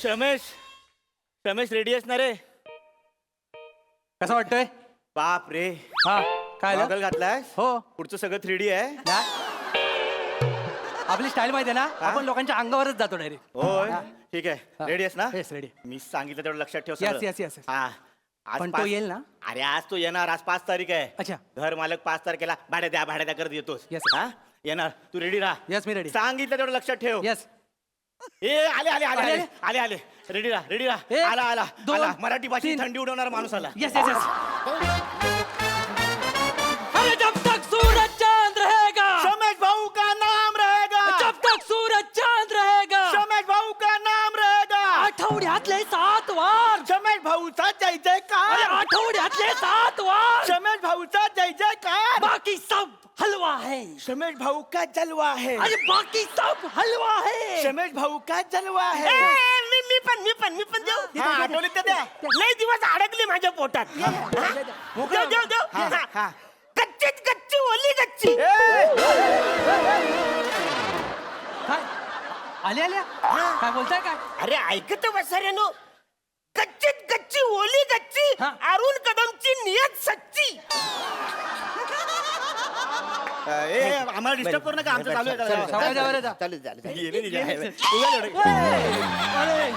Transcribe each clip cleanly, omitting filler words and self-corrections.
Ramesh Ramesh ready असणार रे? कसं वाटतंय? बाप रे, हा काय झालं? गॉगल घातलाय? हो. पुढचं सगळं 3D आहे. आपली स्टाईल माहिती आहे ना, आपण लोकांच्या अंगावरच जातो डायरेक्ट. होय, ठीक आहे. रेडी आहेस ना? Yes ready. मी सांगितलं तेवढं लक्षात ठेव Yes, सगळं. yes, yes, yes. हा. आज पण तो पाच- येईल ना? अरे आज तो येणार. आज 5 तारीख आहे. अच्छा. घर मालक 5 तारखेला भाड्या द्या करत येतोस. Yes. हा येणार. तू रेडी राहा. येस मी रेडी. सांगितलं तेवढं लक्षात ठेव. येस. ए आले आले आले आले आले आले रेडी राहा रेडी एक, राहा. आला आला दोन, आला. मराठी भाषेत तीन. थंडी उडवणारा माणूस आला. Yes yes yes. अरे जब तक सूरज चांद रहेगा, रमेश भाऊ का नाम रहेगा. जब तक सूरज चांद रहेगा, रमेश भाऊ का नाम रहेगा. आठवड्यातले 7 वार. रमेश भाऊचा जय अरे जयकार. आठवड्यातले 7 वार. रमेश भाऊचा जय जयकार. बाकी सब हलवा है. रमेश भाऊ का जलवा है. अरे बाकी सब हलवा है. रमेश भाऊ का जलवा है. मी पण देऊ. हा, आठवणीत तर द्या. लय दिवस अडकले माझ्या पोटात. देऊ. हा, हा. हा. गच्चीत गच्ची ओली गच्ची. काय आले आल्या काय बोलताय काय? अरे ऐकत वसाऱ्यानो, गच्चीत गच्ची ओली गच्ची, हा. अरुण कदमची नियत सच्ची. ए आम्हाला डिस्टर्ब करू नका. आमचं चालू आहे. सावकाश जा बरं जा. चालेल चालेल. ये रे, ये. उगा एवढं. अरे,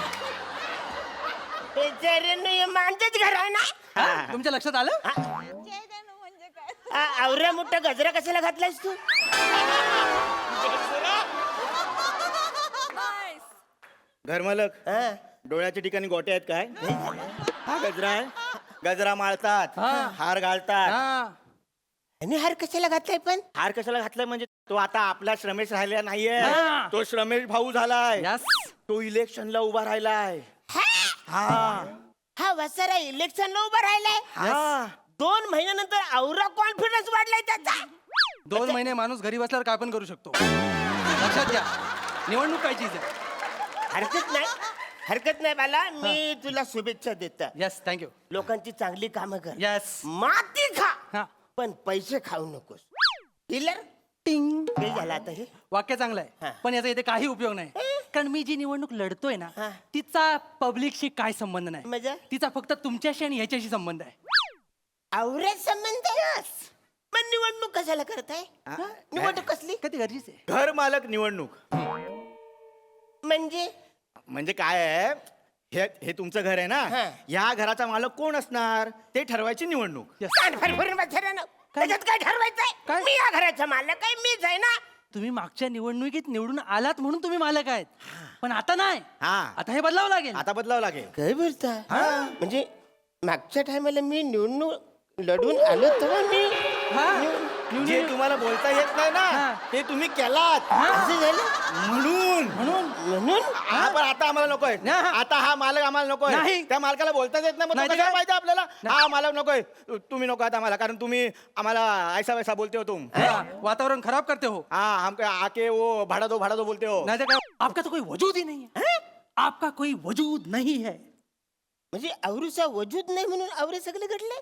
बेचाऱ्यानो, हे माझंच घर आहे ना. हा? तुमच्या लक्षात आलं? आवऱ्या मोठा गजरा कशाला घातलायस तू? घर मालक, हा. डोळ्याच्या ठिकाणी गोटे आहेत काय? हा गजरा आहे. गजरा माळतात, हा. हार घालतात. हा. आणि हार कशाला घातलाय पण? हार कशाला घातलाय म्हणजे तो आता आपला श्रमेश राहिला नाहीये. हा. तो श्रमेश भाऊ झालाय. यस. तो इलेक्शनला उभा राहिलाय. हा हा वसारा इलेक्शनला उभा राहिलाय. हा 2 महिन्यानंतर औरा कॉन्फिडन्स वाढलाय त्याचा. 2 महिने माणूस घरी बसल्यावर काय पण करू शकतो. लक्षात घ्या, निवडणूक काय चीज आहे. हरकत नाही बाला. मी तुला शुभेच्छा देतो. Yes thank you. लोकांची चांगली कामं कर. यस. माती खा हा. पण पैसे खाऊ नकोस. डीलर टिंग. हे झालं आता हे. वाक्य चांगलं आहे हा. पण याचा इथे काही उपयोग नाही. कारण मी जी निवडणूक लढतोय ना, हा. तिचा पब्लिकशी काय संबंध नाही. म्हणजे? तिचा फक्त तुमच्याशी आणि ह्याच्याशी संबंध आहे. आवरे संबंध. पण निवडणूक कशाला करताय? निवडणूक कसली? कधी गरजेचं आहे. घर मालक निवडणूक म्हणजे म्हणजे काय आहे? हे तुमचं घर आहे ना. हा. या घराचा मालक कोण असणार ते ठरवायची निवडणूक. Yes. कान फरफरून बसऱ्यानं. त्याच्यात काय ठरवायचंय? काय? मी या घराचा मालक आहे. मीच आहे ना. तुम्ही मागच्या निवडणुकीत निवडून आलात म्हणून तुम्ही मालक आहेत. पण आता नाही. हा आता हे बदलावं लागेल. आता बदलावं लागेल. काय बोलता? म्हणजे मागच्या टायमाला मी निवडणूक लढून आलो तेव्हा मी हा. जे तुम्हाला बोलता येत नाही ना हा. ते तुम्ही केलात असं झालं म्हणून. म्हणून हा पण आता आम्हाला नकोय. हा. आता हा मालक आम्हाला नकोय. नाही. त्या मालकाला बोलताच येत नाही. मग तो नाही तर कशाला काय? पाहिजे आपल्याला? हा मालक नकोय. तुम्ही नको आता आम्हाला. कारण तुम्ही आम्हाला ऐसा वैसा बोलते हो तुम. हा, वातावरण खराब करते हो. हाँ हम आके वो भाड़ा दो बोलते हो. नहीं तो क्या आपका तो कोई वजूद ही नहीं है. आपका कोई वजूद नहीं है. म्हणजे आवरूचा वजूद नाही म्हणून आवरे सगळे घडले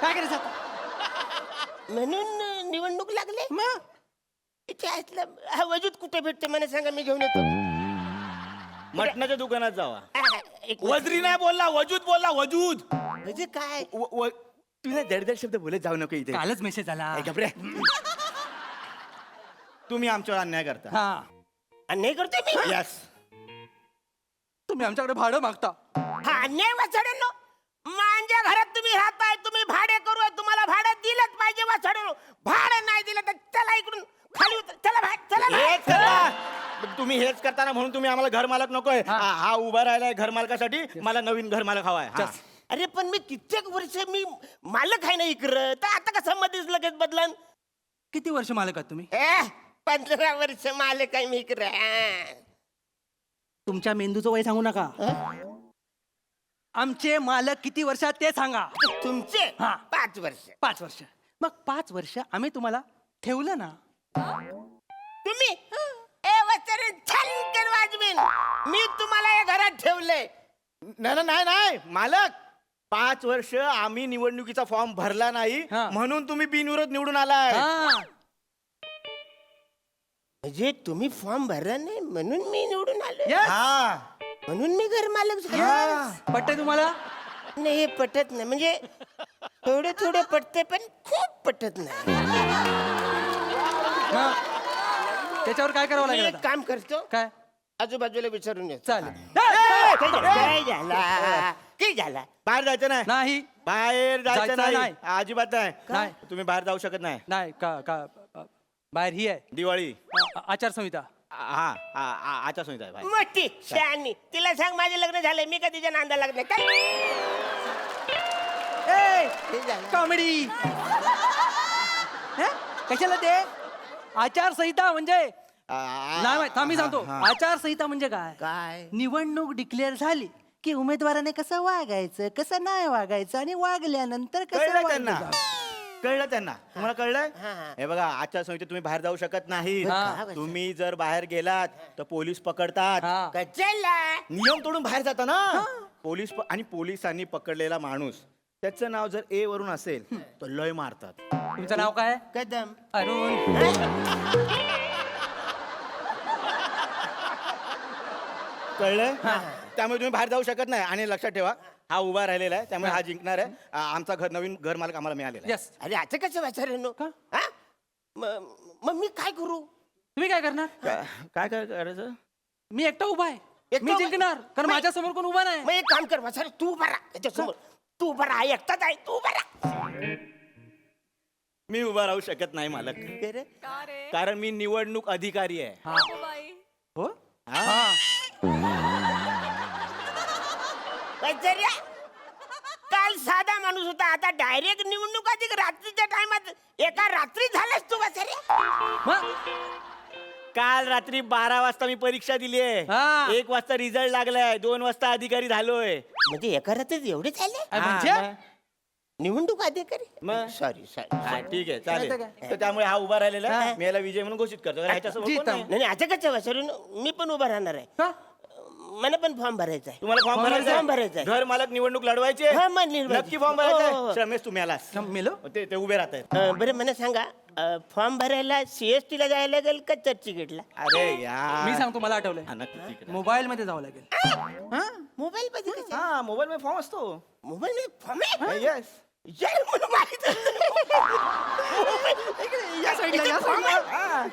काय करायचं आता? म्हणून निवडणूक लागले. मग इथे आतलं हा वजूद कुठे भेटते मला सांगा. मी घेऊन येतो. मटणाच्या दुकानात जावा. एक वजरी नाही बोलला, वजूद बोलला. वजूद. म्हणजे काय? तुम्ही दड शब्द बोलत जाऊ नको इथे. कालच मेसेज आला. ए, गप्रे. तुम्ही आमच्यावर अन्याय करता. हा. अन्याय करतोय मी? यस. तुम्ही आमच्याकडे भाडं मागता. हा अन्याय वाचड्यानो. माझ्या घरात तुम्ही राहताय. तुम्ही भाडे करू. तुम्हाला भाडं दिलंच पाहिजे वाचड्यानो. भाडं नाही दिलं तर चला इकडून खाली उतर. चला बाहेर. चला हेच बाहेर. करता. तुम्ही हेच करताना म्हणून तुम्ही आम्हाला घर मालक नकोय. हा उभा राहिलाय घर मालकासाठी. मला नवीन घर मालक हवाय. हा. अरे पण मी कित्येक वर्ष मी मालक आहे ना इकडं. तर आता कसं मध्येच लगेच बदलन? किती वर्ष मालक आहात तुम्ही? 15 वर्ष मालक आहे मी इकडं. तुमच्या मेंदूचं वय सांगू नका. आमचे मालक किती वर्षात ते सांगा. तुमचे हा. 5 वर्ष. 5 वर्ष. मग 5 वर्ष आम्ही तुम्हाला ठेवलं ना. तुम्ही छान वाजवीन. मी तुम्हाला या घरात ठेवलंय. नाही मालक. 5 वर्ष आम्ही निवडणुकीचा फॉर्म भरला नाही हा. म्हणून तुम्ही बिनविरोध निवडून आलाय. हा. म्हणजे तुम्ही फॉर्म भरला नाही म्हणून मी निवडून आलो. Yes. हा म्हणून मी घर मालक झालो. पटतंय तुम्हाला? नाही हे पटत नाही, म्हणजे थोडे थोडे पटते पण खूप पटत नाही. मग त्याच्यावर काय करावं मी लागेल एक आता? काम करतो, काय? आजूबाजूला विचारून येतो. चालेल. काय झाला? काय झाला? बाहेर जायचं नाही, नाही बाहेर जायचं जायचं नाही, नाही. अजिबात नाही. नाही. तुम्ही बाहेर जाऊ शकत नाही. नाही का का बाहेर ही आहे दिवाळी आचारसंहिता. हा आचारसंहिता आहे बाहेर. मोठी शहाणी, तिला सांग माझे लग्न झालंय, मी का तिच्या नांदा लागले काय? हे झालं. कॉमेडी कशाला ते आचारसंहिता म्हणजे नाही माहित. थांब मी सांगतो. आचारसंहिता म्हणजे काय? काय? निवडणूक डिक्लेअर झाली की उमेदवाराने कसं वागायचं, कसं नाही वागायचं, आणि वागल्यानंतर कसं कळलं त्यांना, वागलं जावं. कळलं त्यांना. तुम्हाला कळलंय? हा, हा. हे बघा, आचारसंहितेत तुम्ही बाहेर जाऊ शकत नाही. हा. तुम्ही जर बाहेर गेलात तर पोलीस पकडतात. हा. कशाला? नियम तोडून बाहेर जाता ना आणि पोलिसांनी पकडलेला माणूस त्याचं नाव जर ए वरून असेल तर लय मारतात. तुमचं नाव काय? कदम. अरुण. कळलंय? त्यामुळे तुम्ही बाहेर जाऊ शकत नाही. आणि लक्षात ठेवा, हा उभा राहिलेला आहे, त्यामुळे हा जिंकणार आहे. आमचा नवीन घर मालक आम्हाला मिळालेला आहे. यस. अरे आता कसं वाचार का? मग मी काय करू? तुम्ही काय करणार? काय काय करायचं? मी एकटा उभा आहे. एकटा मी उभा- जिंकणार, कारण नाही. माझ्या समोर कोण उभा नाही. मग एक काम कर वाचार, तू उभा राहा त्याच्यासमोर. तू उभा राहा, एकटाच आहे, तू उभा राहा. मी उभा राहू शकत नाही मालक, काय रे? कारण मी निवडणूक अधिकारी आहे. हा. हो. हा? हा. वाचार्या, काल साधा माणूस होता, आता डायरेक्ट निवडणूक अधिक रात्रीच्या टायमात एका रात्री झालास तू वाचार्या. मग काल रात्री 12 वाजता मी परीक्षा दिली आहे. हा. 1 वाजता रिझल्ट लागलाय, 2 वाजता अधिकारी झालोय. म्हणजे एका रात्रीत एवढे झाले म्हणजे हा, निवडणूक अधिकारी? मग? सॉरी हा, सॉरी. ठीक आहे, चालेल. नाही तर काय? तर त्यामुळे हा उभा राहिलेला आहे. हा. मी याला विजय म्हणून घोषित करतो. ह्याच्यासमोर कोण जीता. नाही. नाही आता कसं वाचारून मी पण उभा राहणार आहे. का? मला पण फॉर्म भरायचा आहे. तुम्हाला फॉर्म फॉर्म भरायचा फॉर्म भरायचा आहे? आहे. घर मालक निवडणूक लढवायचे? हा, मग निर्वाचित. नक्की फॉर्म भरायचा हो, हो. आहे? रमेश, तुम्ही आलास. मेलो. ते उभे राहत आहेत. बरं मला सांगा, फॉर्म भरायला CST ला जायला लागेल का चर्चगेटला? अरे यार, मी सांगतो, मला आठवलंय. हा, नक्की ठीक आहे. मोबाईल मध्ये जावं लागेल. हा? मोबाईल मध्ये कसं? हा, मोबाईल मध्ये फॉर्म असतो. मोबाईल मध्ये फॉर्म आहे? येस. यार, मला माहित या साईडला, या साईडला.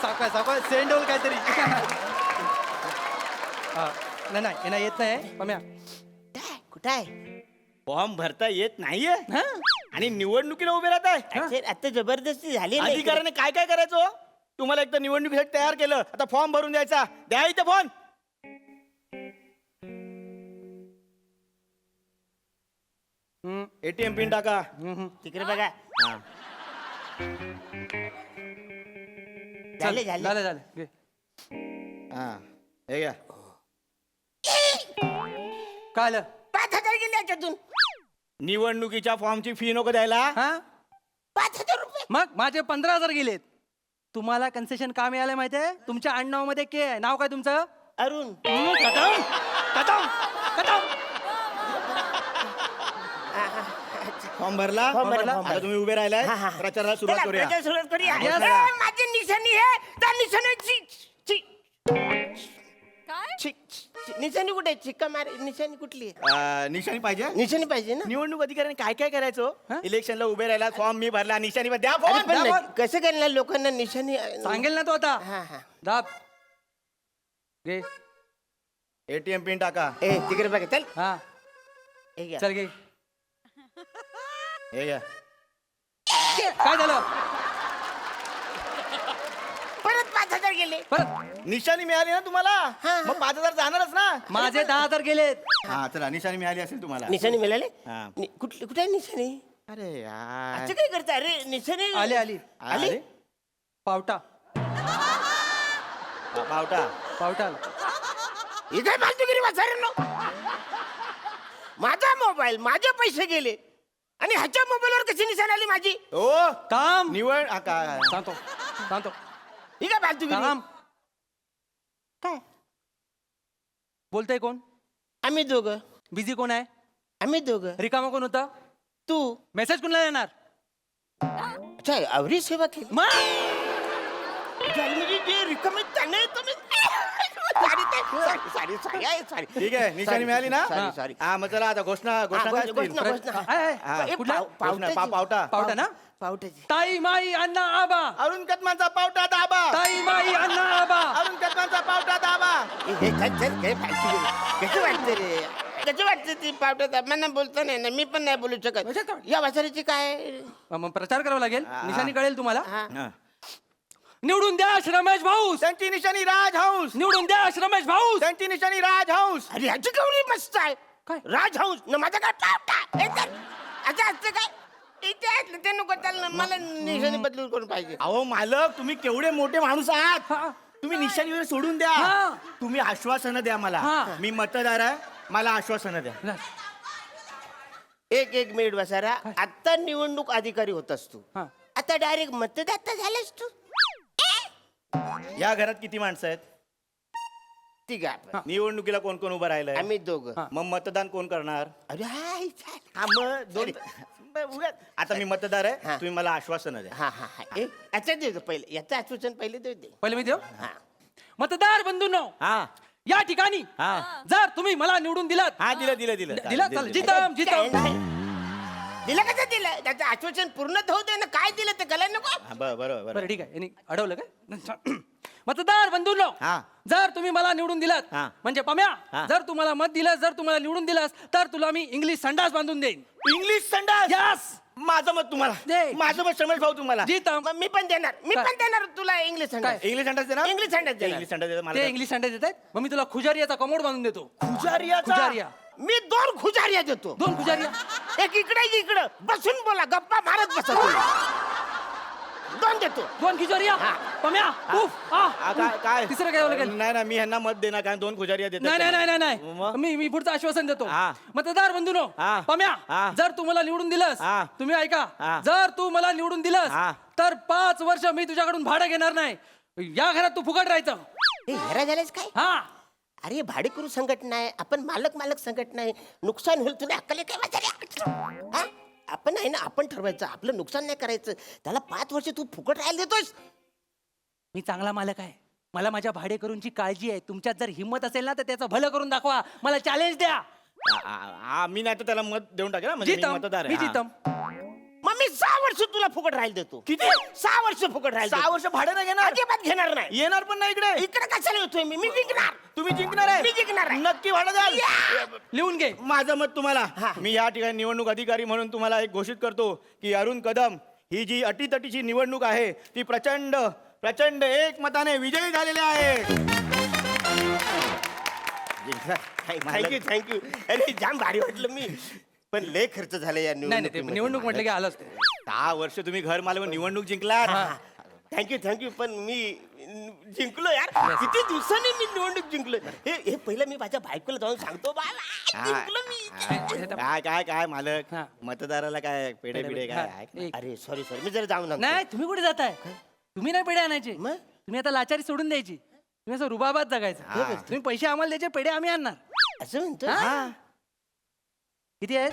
सावकाश सावकाश, सेंड होल काहीतरी. हा, नाही नाही, यांना येत नाही. पम्या. कुठं आहे? फॉर्म भरता येत नाहीये हा? आणि निवडणुकीला उभे राहत आहे. अरे, आता जबरदस्ती झाली नाही. अधिकाऱ्याने काय काय करायचं हो? तुम्हाला एक तर निवडणुकीसाठी तयार केलं, आता फॉर्म भरून द्यायचा. द्या इथे फोन. ATM पिन टाका. तिकडे बघा. हा. झाले झाले. झालं झालं. घे. हा, हे घ्या. काय आलं? 5,000 गेले याच्यातून. निवडणुकीच्या फॉर्मची फी नको द्यायला. हा? 5,000 रुपये. मग माझे 15,000 गेलेत. तुम्हाला कन्सेशन का मिळालं माहितीये? तुमच्या आडनावामध्ये के आहे. नाव काय तुमचं? अरुण. कदम कदम कदम. फॉर्म भरला. फॉर्म भरला. आता तुम्ही उभे राहिलाय. हा, हा. प्रचाराला सुरुवात चला, करूया. प्रचार सुरुवात करूया. Yes. ए, माझी निशाणी आहे, त्या निशाणीची निशाणी कुठे आहे? चिक्का मार, निशाणी कुठली आहे? निशाणी पाहिजे. निशाणी पाहिजे ना. निवडणूक अधिकाऱ्याने काय काय करायचं हा? इलेक्शनला उभे राहिला, फॉर्म मी भरला, निशाणी द्या अरे, फॉर्म. पण दाबा. नाही, कसं करणार लोकांना निशाणी? सांगेल ना तो आता. हा हा. दाब. घे. ATM पिन टाका. ए, तिकडे बघा, चल. हा, हे घ्या. चल घे. हे घ्या. काय झालं? परत 5,000 गेले. परत निशाणी मिळाली ना तुम्हाला, हा. मग 5,000 जाणारच ना. माझे 10,000 गेलेत. हा, चला, निशाणी मिळाली असेल तुम्हाला. निशाणी मिळाले? हा. कुठे आहे निशाणी? अरे यार. असं काय करता? अरे निशाणी आली आली. आली? अरे, पावटा पावटा. पावटा. हे काय फालतूगिरी वाचायला? माझा मोबाईल, माझे पैसे गेले आणि ह्याच्या मोबाईलवर कशी निशाणी आली माझी? ओ, काम. निवड काय सांगतो सांगतो. ही काय फालतूगिरी? काम. काय? बोलतय कोण? आम्ही दोघं. बिझी कोण आहे? आम्ही दोघं. रिकामा कोण होता? तू. मेसेज कोणाला येणार? अच्छा अवरी सेवा केली. मग म्हणजे जे रिकामे त्याने तुम्ही सॉरी ठीक आहे निशाणी मिळाली ना सॉरी हा मग चला आता घोषणा घोषणा काय असतील? घोषणा. हा, ए, कुठला? घोषणा, पावटा पावटा ना? पावट्याची. ताई माई अण्णा आबा. अरुण कदमांचा पावटा दाबा. ताई माई अण्णा आबा. अरुण कदमांचा पावटा दाबा. हे चल काय फालतू कसं वाटतं रे कसं वाटतं ती पावट्यात मला बोलता नाही ना मी पण नाही बोलू शकत या वासरीची काय मग प्रचार करावा लागेल. निशाणी कळेल तुम्हाला. हा. निवडून द्या रमेश भाऊस. त्यांची निशाणी राजहंस. निवडून द्या रमेश भाऊस. त्यांची निशाणी राजहंस. अरे ह्याची गौरी मस्त आहे काय? राजहंस न माझा काय पावटा असं असतं काय इथे असलं ते नको चाललं मला निशाणी बदलून करून पाहिजे अहो मालक तुम्ही केवढे मोठे माणूस आहात हा. तुम्ही निशाणी वगैरे सोडून द्या हा. तुम्ही आश्वासनं द्या मला हा. मी मतदार आहे मला आश्वासनं द्या. एक मिनिट बसारा आता निवडणूक अधिकारी होतास तू हा. आता डायरेक्ट मतदाता झालास तू या घरात किती माणसं आहेत? ठीक आहे आपण. निवडणुकीला कोण कोण उभं राहिलंय? आम्ही दोघं हा. मग मतदान कोण करणार? अरे हाय चाल. हा मग दोन आता मी मतदार आहे हा. तुम्ही मला आश्वासनं द्या. हा हा हा याचा देतो पहिले याचं आश्वासन पहिले देऊ दे पहिले मी देऊ. हा मतदार बंधूंनो, हा या ठिकाणी हा जर तुम्ही मला निवडून दिलात. हा दिलं दिलं दिलं दिला चालेल. जितम जितम. दिलं कसं दिलं त्याचं आश्वासन पूर्ण होऊ दे ना काय दिलं ते कळलं नको हा, बरोबर बरं ठीक आहे. यांनी अडवलं काय? मतदार बंधूंनो, हा. जर तुम्ही मला निवडून दिलात हा. म्हणजे पम्या, हा. जर तुम्हाला मत दिलं, जर तुम्हाला निवडून दिलास तर तुला मी इंग्लिश संडास बांधून देईन. इंग्लिश संडास यस. माझं मत तुम्हाला दे. माझं मत शमेश भाऊ तुम्हाला जितम. मग मी पण देणार मी काय? पण देणार तुला इंग्लिश संडास. इंग्लिश संडास देणार इंग्लिश संडास देणार. इंग्लिश संडास देणार ते मला इंग्लिश संडास देत आहेत. मग मी तुला खुजारियाचा कमोड बांधून देतो. खुजारियाचा? खुजारिया. मी 2 खुजार्या देतो 2 खुजारिया. एक इकडे एक इकडं बसून बोला गप्पा मारत बसा तुम्ही 2 देतो 2 खुजारिया. हा. पम्या उफ काय काय तिसरं काय लागेल? नाही ना मी ह्यांना मत देणार कारण 2 खुजारिया देतात नाही नाही नाही नाही नाही मग? मी पुढचं आश्वासन देतो. हा. मतदार बंधूनो, हा. पम्या, हा. जर तू मला निवडून दिलंस, हा. तुम्ही ऐका, हा. जर तू मला निवडून दिलंस हा. तर 5 वर्ष मी तुझ्याकडून भाडं घेणार नाही. या घरात तू फुकट राहायचं. हे हेरा झालेच काय हा. अरे भाडेकरू संघटना आहे आपण मालक संघटना आहे नुकसान होईल तुला अक्कल आहे काय वाचायला? हा? आपण आहे ना आपण ठरवायचं आपलं नुकसान नाही करायचं त्याला 5 वर्ष तू फुकट राहायला देतोस मी चांगला मालक आहे. मला माझ्या भाडेकरूंची काळजी आहे. तुमच्यात जर हिंमत असेल ना तर त्याचं भलं करून दाखवा. मला चॅलेंज द्या. मी नाही तर त्याला मत देऊन टाकेल ना, म्हणजे मी जितम मतदार मी आहे. हा. जितम. मग मी 6 वर्ष तुला फुकट राहायला देतो किती? 6 वर्ष फुकट राहायला 6 वर्ष भाडं नाही घेणार अजिबात घेणार नाही येणार पण नाही इकडे इकडे कशाला येतोय मी जिंकणार तुम्ही जिंकणार आहे मी जिंकणार आहे. नक्की भाडं द्याल लिहून घे. माझं मत तुम्हाला हा. मी या ठिकाणी निवडणूक अधिकारी म्हणून तुम्हाला एक घोषित करतो की अरुण कदम ही जी अटीतटीची निवडणूक आहे ती प्रचंड प्रचंड एक मताने विजयी झालेले आहे. थँक्यू अरे जाम भारी वाटलं मी पण लय खर्च झाला या नाही नाही ते निवडणूक म्हटलं की आलंच ते. 6 वर्ष तुम्ही घर मालक निवडणूक जिंकलात. थँक्यू पण मी जिंकलो यार किती दिवसांनी मी निवडणूक जिंकलो हे पहिलं मी माझ्या बायकोला जाऊन सांगतो बाबा जिंकलो मी काय काय काय मालक हा. मतदाराला काय पेढे पिढे काय हा. आहे? एक. अरे सॉरी मी जरा जाऊन आणतो. नाही तुम्ही कुठे जाताय? तुम्ही नाही पेढे आणायचे. मग? तुम्ही आता लाचारी सोडून द्यायची. तुम्ही असं रुबाबात जगायचं. तुम्ही पैसे आम्हाला द्यायचे, पेढे आम्ही आणणार. असं म्हणतो हा? किती आहेत?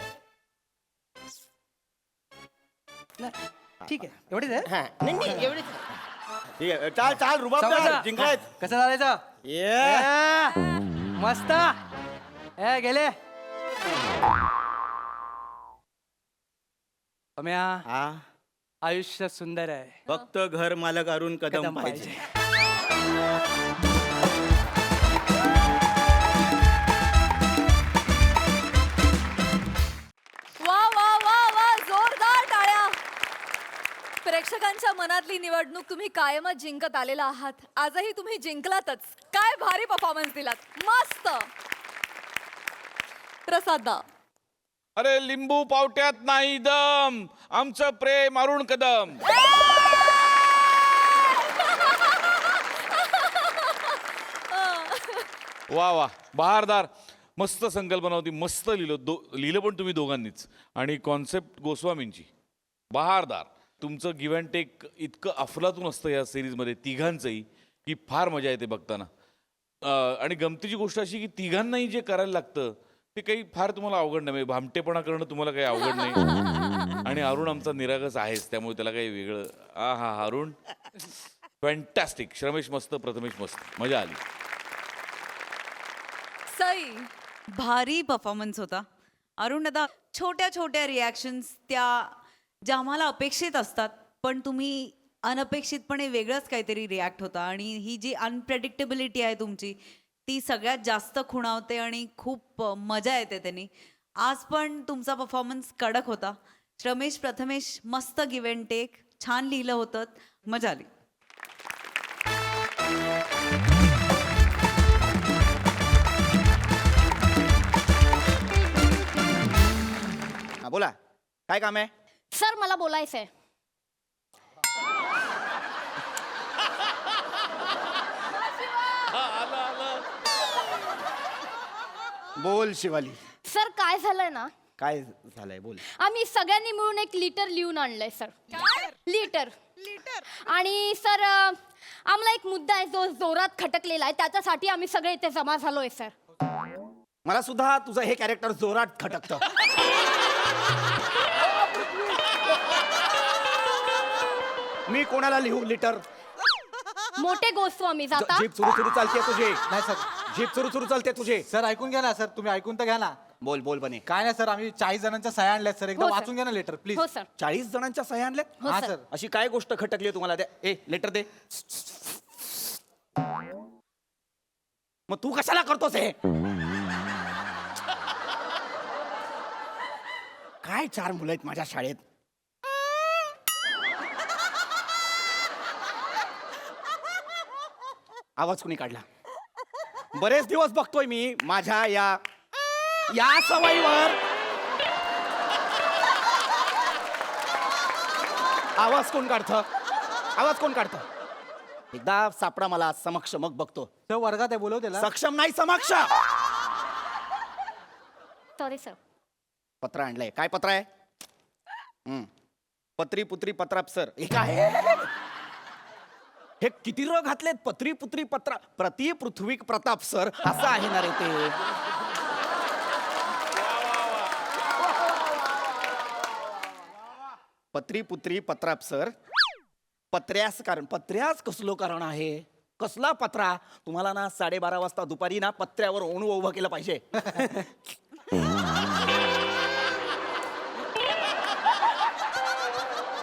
नाही. ठीक आहे एवढेच आहे. हा नाही एवढे ठीक आहे चाल चाल रुबाब सावकाश. जिंकलायत कसं चालायचं? ये मस्त. गेले. अम्या, हा आयुष्य सुंदर आहे. फक्त घर मालक अरुण कदम कदम पाहिजे. वा वा वा वा जोरदार टाळ्या. प्रेक्षकांच्या मनातली निवडणूक तुम्ही कायमच जिंकत आलेला आहात. आजही तुम्ही जिंकलातच. काय भारी परफॉर्मन्स दिलात. मस्त. प्रसाद दा. अरे लिंबू पावट्यात नाही दम आमचं प्रेम अरुण कदम. वा वा बहारदार मस्त संकल्पना होती मस्त लिहिलं पण तुम्ही दोघांनीच आणि कॉन्सेप्ट गोस्वामींची बहारदार. तुमचं गिव्ह अँड टेक इतकं अफलातून असतं या सिरीजमध्ये तिघांचंही की फार मजा येते बघताना. आणि गमतीची गोष्ट अशी की तिघांनाही जे करायला लागतं ते काही फार तुम्हाला अवघड नाही, म्हणजे भामटेपणा करणं तुम्हाला काही अवघड नाही. आणि अरुण आमचा निरागस आहेच, त्यामुळे त्याला काही वेगळं. हा अरुण फॅन्टॅस्टिक. श्रमेश मस्त, प्रथमेश मस्त, मजा आली. सई भारी परफॉर्मन्स होता. अरुण दादा, छोट्या छोट्या रिॲक्शन्स त्या ज्या आम्हाला अपेक्षित असतात, पण तुम्ही अनपेक्षितपणे वेगळंच काहीतरी रिॲक्ट होता. आणि ही जी अनप्रेडिक्टेबिलिटी आहे तुमची, ती सगळ्यात जास्त खुणावते आणि खूप मजा येते त्यांनी. आज पण तुमचा परफॉर्मन्स कडक होता. रमेश, प्रथमेश मस्त गिव्ह अँड टेक, छान लिहिलं होतं, मजा आली. हा, बोला काय काम आहे? सर मला बोलायचंय. बोल शिवाली, सर काय झालंय ना, काय झालंय बोल. आम्ही सगळ्यांनी मिळून एक लिटर लिहून आणलंय सर. लिटर. आणि सर आम्हाला एक मुद्दा आहे जो जोरात खटकलेला आहे, त्याच्यासाठी आम्ही सगळे इथे जमा झालोय सर. मला सुद्धा तुझं हे कॅरेक्टर जोरात खटकतं. मी कोणाला लिहू लिटर? मोठे गोस्वामी जाता. जीप सुरू चालते तुझे. नाही सर, जीप सुरू चालते तुझे. सर ऐकून घ्या ना सर, तुम्ही ऐकून तर घ्या ना. बोल बोल बने. काय नाही सर, आम्ही 40 जणांच्या सह्या आणल्यात सर, एकदा हो, सर. वाचून घ्या ना लेटर प्लीज. हो सर. 40 जणांच्या सह्या आणल्या? हो, हा सर. सर. अशी काय गोष्ट खटकली तुम्हाला? द्या ए लेटर दे. मग तू कशाला करतोस हे? काय 4 मुलं आहेत माझ्या शाळेत. आवाज कुणी काढला? बरेच दिवस बघतोय मी माझ्या या सवयीवर. आवाज कोण काढतं? आवाज कोण काढतं? एकदा सापडा मला समक्ष, मग बघतो. सर वर्गात आहे, बोलव त्याला. सक्षम नाही, समक्ष. Sorry sir. पत्र आणलंय. काय पत्र आहे? पत्री पुत्री पत्राप सर. हे काय? हे किती र घातलेत? पत्री पुत्री पत्रा प्रति पृथ्वी प्रताप सर असं आहे ना रे ते. पत्री पुत्री पत्राप सर. पत्र्यास कारण. पत्र्यास कसलो कारण आहे? कसला पत्रा? तुम्हाला ना 12:30 वाजता दुपारी ना पत्र्यावर ओणू उभं केलं पाहिजे.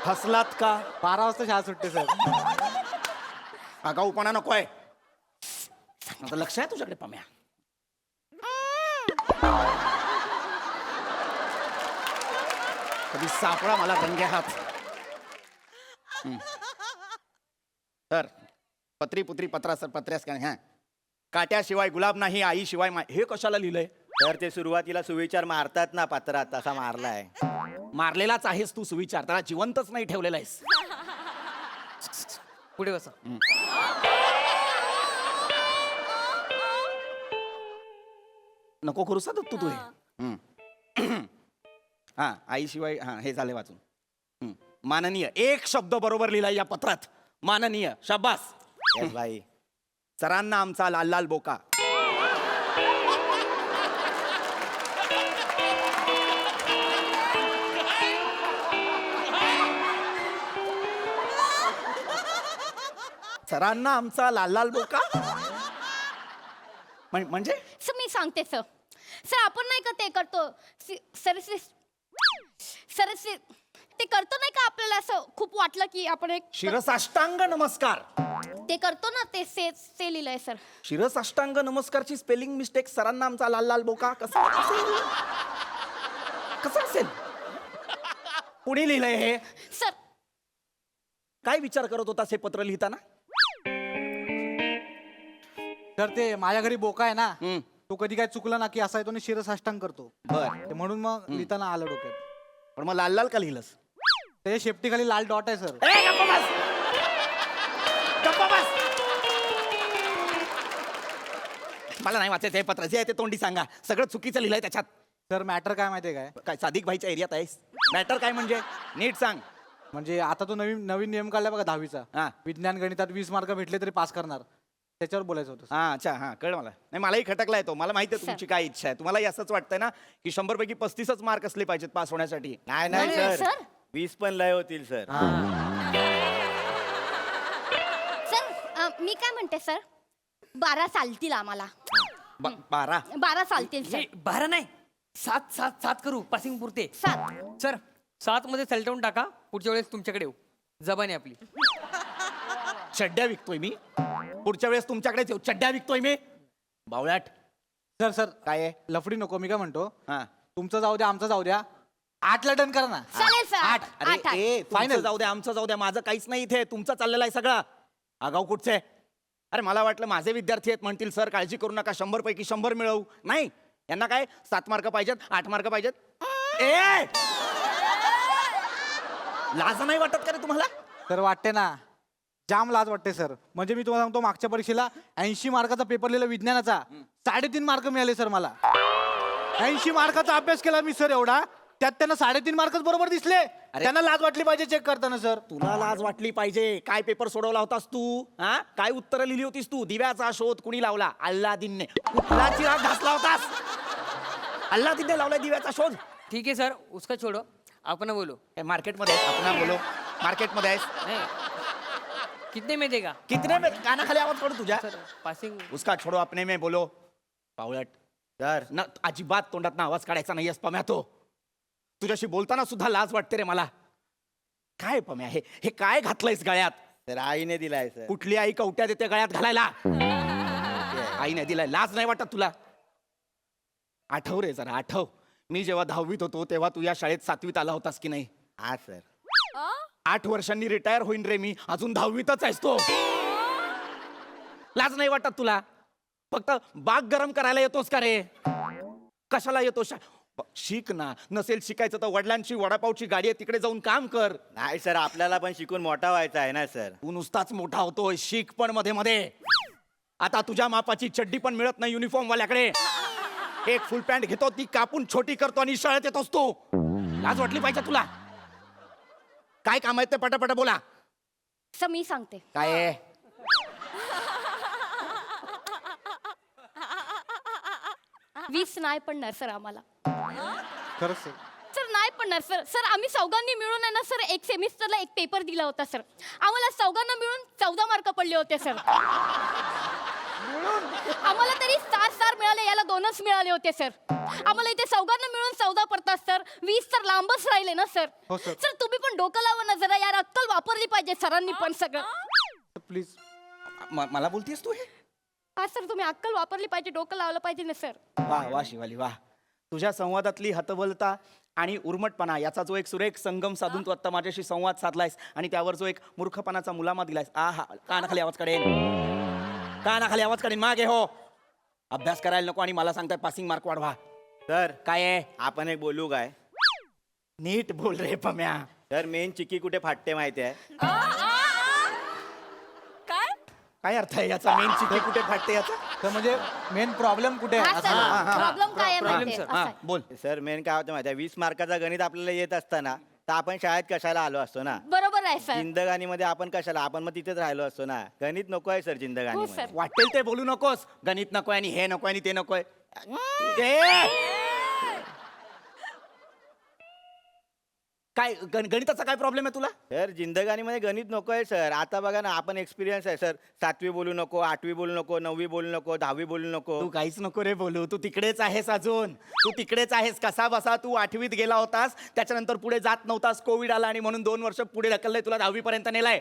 हसलात का? 12 वाजता शाळा सुटते सर. आगाऊपणा नकोय. आता लक्ष आहे तुझ्याकडे पम्या. कधी सापडा मला रंगे हात. तर पत्री पुत्री पत्रा सर पत्र्यास काय? हा, काट्याशिवाय गुलाब नाही, आईशिवाय हे कशाला लिहिलंय? तर ते सुरुवातीला सुविचार मारतात ना पात्रात, तसा मारलाय. मारलेलाच आहेस तू सुविचार, त्याला जिवंतच नाही ठेवलेला आहेस. पुढे बसा. नको करू सा तू हे. हा, आईशिवाय. हा, हे झाले वाचून. माननीय. एक शब्द बरोबर लिहिलाय या पत्रात. माननीय. शाबास. येस भाई. सरांना आमचा लाल लाल बोका. सरांना आमचा लाल लाल बोका म्हणजे सर मी सांगते सर. सर आपण नाही का ते करतो सर ते करतो नाही का, आपल्याला असं खूप वाटलं की आपण एक शिरसाष्टांग नमस्कार. ते करतो ना, ते से लिहिलंय सर. शिरसाष्टांग नमस्कारची स्पेलिंग मिस्टेक. सरांना आमचा लाल लाल बोका कसं असेल? कुणी लिहिलंय हे? सर काय विचार करत होता हे पत्र लिहिताना? तर ते माझ्या घरी बोका आहे ना, तो कधी काय चुकला ना की असा आहे, तो शिरसाष्टांग करतो. बर. ते म्हणून मग लिहिताना आलं डोक्यात. पण मग लाल लाल का लिहिलंस? ते शेपटी खाली लाल डॉट आहे सर. गप्पा बस. गप्पा बस. मला नाही वाचायचं हे पत्र. जे आहे ते तोंडी सांगा. सगळं चुकीचं लिहिलंय त्याच्यात. सर मॅटर काय माहितीये काय? काय सादिक भाईच्या एरियात आहेस? मॅटर काय म्हणजे नीट सांग. म्हणजे आता तो नवीन नियम काढलाय बघा 10वीचा. हा. विज्ञान गणितात 20 मार्क भेटले तरी पास करणार. त्याच्यावर बोलायचं होतं हा अच्छा हा कळ मला नाही मलाही खटकलाय तो मला माहिती आहे तुमची काय इच्छा आहे तुम्हालाही असंच वाटतंय ना की 100 पैकी 35च मार्क असले पाहिजेत पास होण्यासाठी नाही नाही नाही, सर सर. 20 पण लय होतील सर सर मी काय म्हणते सर 12 चालतील आम्हाला 12 12 चालतील सर 12 नाही 7 करू पासिंग पुरते 7 सर 7 मध्ये सलटवून टाका पुढच्या वेळेस तुमच्याकडे येऊ जबानी आपली चड्ड्या विकतोय मी पुढच्या वेळेस तुमच्याकडेच येऊ चड्ड्या विकतोय मी बावळ्याट सर काय आहे लफडी नको मी काय म्हणतो हा तुमचं जाऊ द्या आमचं जाऊ द्या 8ला डन करा ना चालेल सर 8 अरे 8 ए फायनल जाऊ द्या आमचं जाऊ द्या माझं काहीच नाही इथे तुमचं चाललेलं आहे सगळं आगाऊ कुठचे अरे मला वाटलं माझे विद्यार्थी आहेत म्हणतील सर काळजी करू नका 100 पैकी 100 मिळवू नाही यांना काय 7 मार्क पाहिजेत 8 मार्क पाहिजेत ए लाज नाही वाटत का रे तुम्हाला तर वाटते ना जाम लाज वाटते सर म्हणजे मी तुम्हाला सांगतो मागच्या परीक्षेला 80 मार्काचा पेपर लिहिला विज्ञानाचा 3.5 मार्क मिळाले सर मला 80 मार्काचा अभ्यास केला मी सर एवढा त्यात त्यांना 3.5 मार्कच बरोबर दिसले त्यांना लाज वाटली पाहिजे चेक करताना सर तुला लाज वाटली पाहिजे काय पेपर सोडवला होतास तू हा काय उत्तरं लिहिली होतीस तू दिव्याचा शोध कुणी लावला अल्लादीनने कुठला चिराग घासला होतास अल्लादीनने लावला दिव्याचा शोध ठीक है सर उसका छोड़ो अपना बोलो मार्केटमध्ये आपण बोलो मार्केटमध्ये आहेस नहीं कितने में देगा कितने में कानाखाली आवाज पडू तुझ्या सर पासिंग उसका छोडो अपने में बोलो पावळट सर ना अजिबात तोंडात ना आवाज काढायचा नाही पम्या तो तुझ्याशी बोलताना सुद्धा लाज वाटते रे मला काय पम्या हे काय घातलंयस गळ्यात तर आईने दिलाय सर कुठली आई कवट्या देते गळ्यात घालायला आईने दिलाय लाज नाही वाटत तुला आठव रे जरा आठव मी जेव्हा 10वीत होतो तेव्हा तू या शाळेत 7वीत आला होतास की नाही हा सर 8 वर्षांनी रिटायर होईन रे मी अजून 10वीतच आहेस तो लाज नाही वाटत तुला फक्त बाग गरम करायला येतोस का रे कशाला येतो शिक ना नसेल शिकायचं तर वडिलांची वडापावची गाडी आहे तिकडे जाऊन काम कर नाही सर आपल्याला पण शिकून मोठा व्हायचा आहे ना सर तू नुसताच मोठा होतोय शिक पण मध्ये मध्ये आता तुझ्या मापाची चड्डी पण मिळत नाही युनिफॉर्म वाल्याकडे एक फुल पॅन्ट घेतो ती कापून छोटी करतो आणि शाळेत येतोस तू लाज वाटली पाहिजे तुला काय काम आहे ते पटापट बोला सर मी सांगते काय आहे? 20 नाही पडणार सर आम्हाला खरंच सर सर नाही पडणार सर सर आम्ही चौघांनी मिळून आहे ना सर एक सेमिस्टरला एक पेपर दिला होता सर आम्हाला चौघांना मिळून 14 मार्क पडले होते सर आम्हाला तरी 4 मिळाले याला 2च मिळाले होते सर आम्हाला इथे चौघांना मिळून 14 पडतात सर 20 तर लांबच राहिले ना सर हो, सर. सर तुम्ही पण डोकं लावा ना जरा यार अक्कल वापरली पाहिजे सरांनी पण सगळं प्लीज मला बोलतेस तू हे हा सर तुम्ही अक्कल वापरली पाहिजे डोकं लावलं पाहिजे ना सर वा वा शिवाली वा तुझ्या संवादातली हतबलता आणि उर्मटपणा याचा जो एक सुरेख संगम साधून तू आता माझ्याशी संवाद साधलायस आणि त्यावर जो एक मूर्खपणाचा मुलामा दिलायस हा कानाखाली आवाज काढेन कानाखाली आवाज काढेन मागे हो अभ्यास करायला नको आणि मला सांगताय पासिंग मार्क वाढवा सर काय आहे आपण एक बोलू काय नीट बोल रे पम्या सर मेन चिक्की कुठे फाटते माहिती आहे काय काय अर्थ आहे याचा मेन चिठ्ठी कुठे फाटते याचा तर म्हणजे मेन प्रॉब्लेम कुठे आहे हा असं सर प्रॉब्लेम काय आहे Problem, माहिती sir. हा आहे बोल सर मेन काय होतं माहिती आहे 20 मार्काचा गणित आपल्याला येत असताना तर आपण शाळेत कशाला आलो असतो ना बरोबर आहे सर जिंदगानीमध्ये आपण कशाला आपण मग तिथेच राहिलो असतो ना गणित नको आहे सर हो जिंदगानीमध्ये सर वाटेल ते बोलू नकोस गणित नकोय आणि हे नकोय आणि ते नकोय काय गणिताचा काय प्रॉब्लेम आहे तुला सर जिंदगानीमध्ये गणित नको आहे सर आता बघा ना आपण एक्सपिरियन्स आहे सर 7वी बोलू नको 8वी बोलू नको 9वी बोलू नको 10वी बोलू नको तू काहीच नको रे बोलू तू तिकडेच आहेस अजून तू तिकडेच आहेस कसा बसा तू 8वीत गेला होतास त्याच्यानंतर पुढे जात नव्हतास कोविड आला आणि म्हणून 2 वर्ष पुढे ढकललंय तुला 10वी पर्यंत नेलाय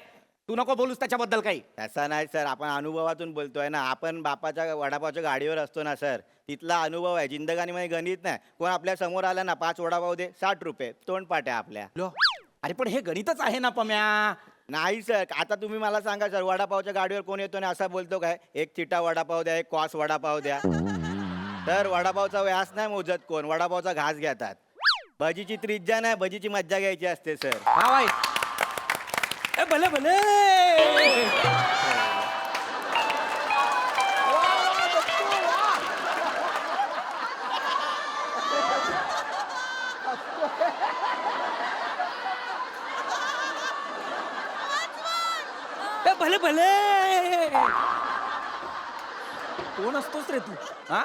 तू नको बोलूस त्याच्याबद्दल काही तसा नाही सर आपण अनुभवातून बोलतोय ना आपण बापाच्या वडापावच्या गाडीवर असतो ना सर तिथला अनुभव आहे जिंदगानीमध्ये गणित नाही कोण आपल्या समोर आला ना 5 वडापाव दे 60 रुपये तोंडपाट आहे आपल्या अरे पण हे गणितच आहे ना पम्या नाही सर आता तुम्ही मला सांगा सर वडापावच्या गाडीवर कोण येतो ना असा बोलतो काय एक चिटा वडापाव द्या एक कॉस वडापाव द्या तर वडापावचा व्यास नाही मोजत कोण वडापावचा घास घेतात भजीची त्रिज्या नाही भजीची मज्जा घ्यायची असते सर हा भाई ए, भले भले ए, भले भले कोण असतोस रे तू हा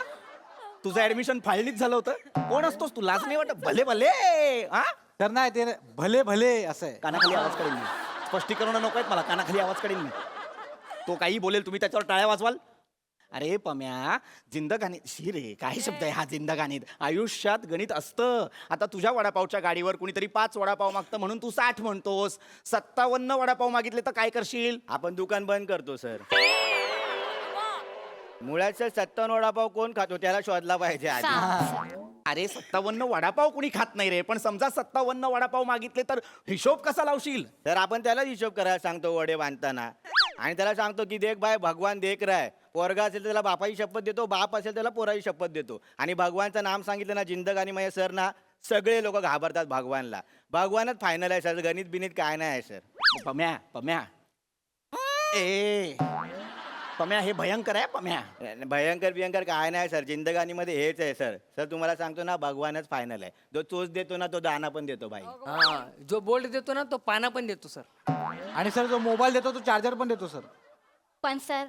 तुझं ऍडमिशन फाळणीत झालं होतं कोण असतोस तू लाज नाही वाटत भले भले हा तर नाही ते भले भले असं आहे. कानाखाली आवाज काढेल मी स्पष्टीकरण नको आहेत मला कानाखाली आवाज काढेल मी तो काही बोलेल तुम्ही त्याच्यावर टाळ्या वाजवाल अरे पम्या जिंदगानी शी रे काय शब्द आहे हा जिंदगानीत आयुष्यात गणित असतं आता तुझ्या वडापावच्या गाडीवर कुणीतरी 5 वडापाव मागतं म्हणून तू 60 म्हणतोस 57 वडापाव मागितले तर काय करशील आपण दुकान बंद करतो सर मुळात सर 57 वडापाव कोण खातो त्याला शोधला पाहिजे आधी अरे 57 वडापाव कुणी खात नाही रे पण समजा 57 वडापाव मागितले तर हिशोब कसा लावशील तर आपण त्याला हिशोब करायला सांगतो वडे बांधताना आणि त्याला सांगतो की देख भाई भगवान देख रहा है पोरगा असेल तर त्याला बापाची शपथ देतो बाप असेल त्याला पोराची शपथ देतो आणि भगवानचं नाम सांगितलं ना जिंदगानी म्हणजे सर ना सगळे लोक घाबरतात भगवानला भगवानच फायनल आहे सर गणित बिनीत काय नाही आहे सर पम्या ए पम्या हे भयंकर आहे पम्या भयंकर बियंकर काय नाही सर जिंदगानीमध्ये हेच आहे सर सर तुम्हाला सांगतो ना भगवानच फायनल आहे जो चोच देतो ना तो दाना पण देतो भाई हा, जो बोल्ट देतो ना तो पाना पण देतो सर. आणि सर जो मोबाईल देतो तो चार्जर पण देतो सर. पण सर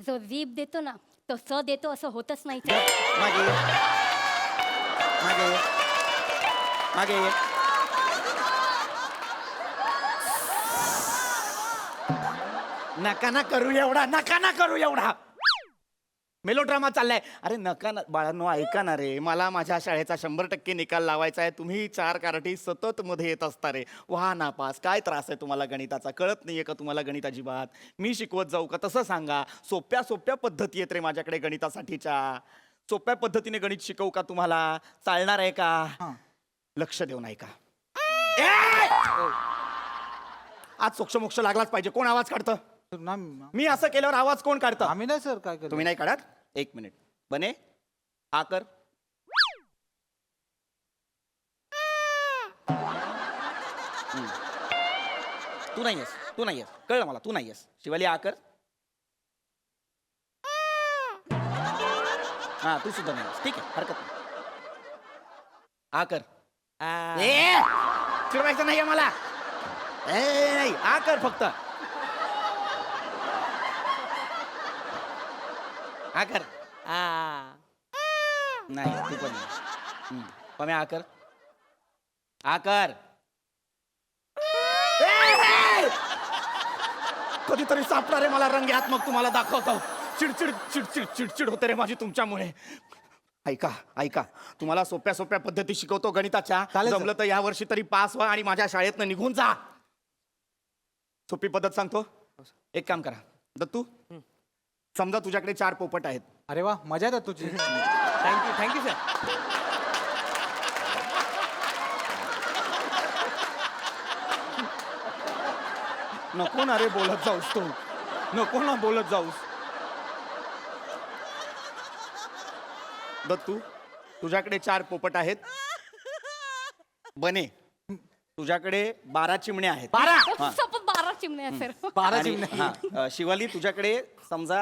जो जीभ देतो ना तो स देतो असं होतच नाही सर. मागे ये. मागे ये. मागे ये. नका ना करू एवढा मेलोड्रामा चाललाय अरे नका ना बाळांनो ऐका ना रे मला माझ्या शाळेचा 100% निकाल लावायचा आहे तुम्ही 4 कारटी सतत मध्ये येत असता रे वाह नापास काय त्रास आहे तुम्हाला गणिताचा कळत नाहीये का तुम्हाला गणित अजिबात मी शिकवत जाऊ का तसं सांगा सोप्या पद्धती आहेत रे माझ्याकडे गणितासाठीच्या सोप्या पद्धतीने गणित शिकवू का तुम्हाला चालणार आहे का लक्ष देऊ नाही का आज सोक्ष लागलाच पाहिजे कोण आवाज काढतं मी असं केल्यावर आवाज कोण काढतं आम्ही नाही सर काय तुम्ही नाही काढत 1 मिनिट बने हा कर तू नाहीयेस कळलं मला तू नाहीयेस शिवाली हा कर हा तू सुद्धा नाहीयेस ठीक आहे हरकत नाही हा कर चिडवायचं नाहीये मला नाही हा कर फक्त हा कर नाही तू पण नाही पम्या हा कर हा कर कधीतरी सापडा रे मला रंग्यात मग तुम्हाला दाखवतो चिडचिड होते रे माझी तुमच्यामुळे ऐका तुम्हाला सोप्या पद्धती शिकवतो गणिताच्या चालेल, सर. जमलं तर या वर्षी तरी पास व्हा आणि माझ्या शाळेतनं निघून जा सोपी पद्धत सांगतो एक काम करा दत्तू समजा तुझ्याकडे 4 पोपट आहेत अरे वा मजा येतात तुझी. Thank you sir. नको ना रे बोलत जाऊस तू नको ना बोलत जाऊस दत्तू तुझ्याकडे 4 पोपट आहेत बने तुझ्याकडे 12 चिमण्या आहेत 12 चिमणे आहे सर. 12 आणि- चिमण्या. हा, शिवाली तुझ्याकडे समजा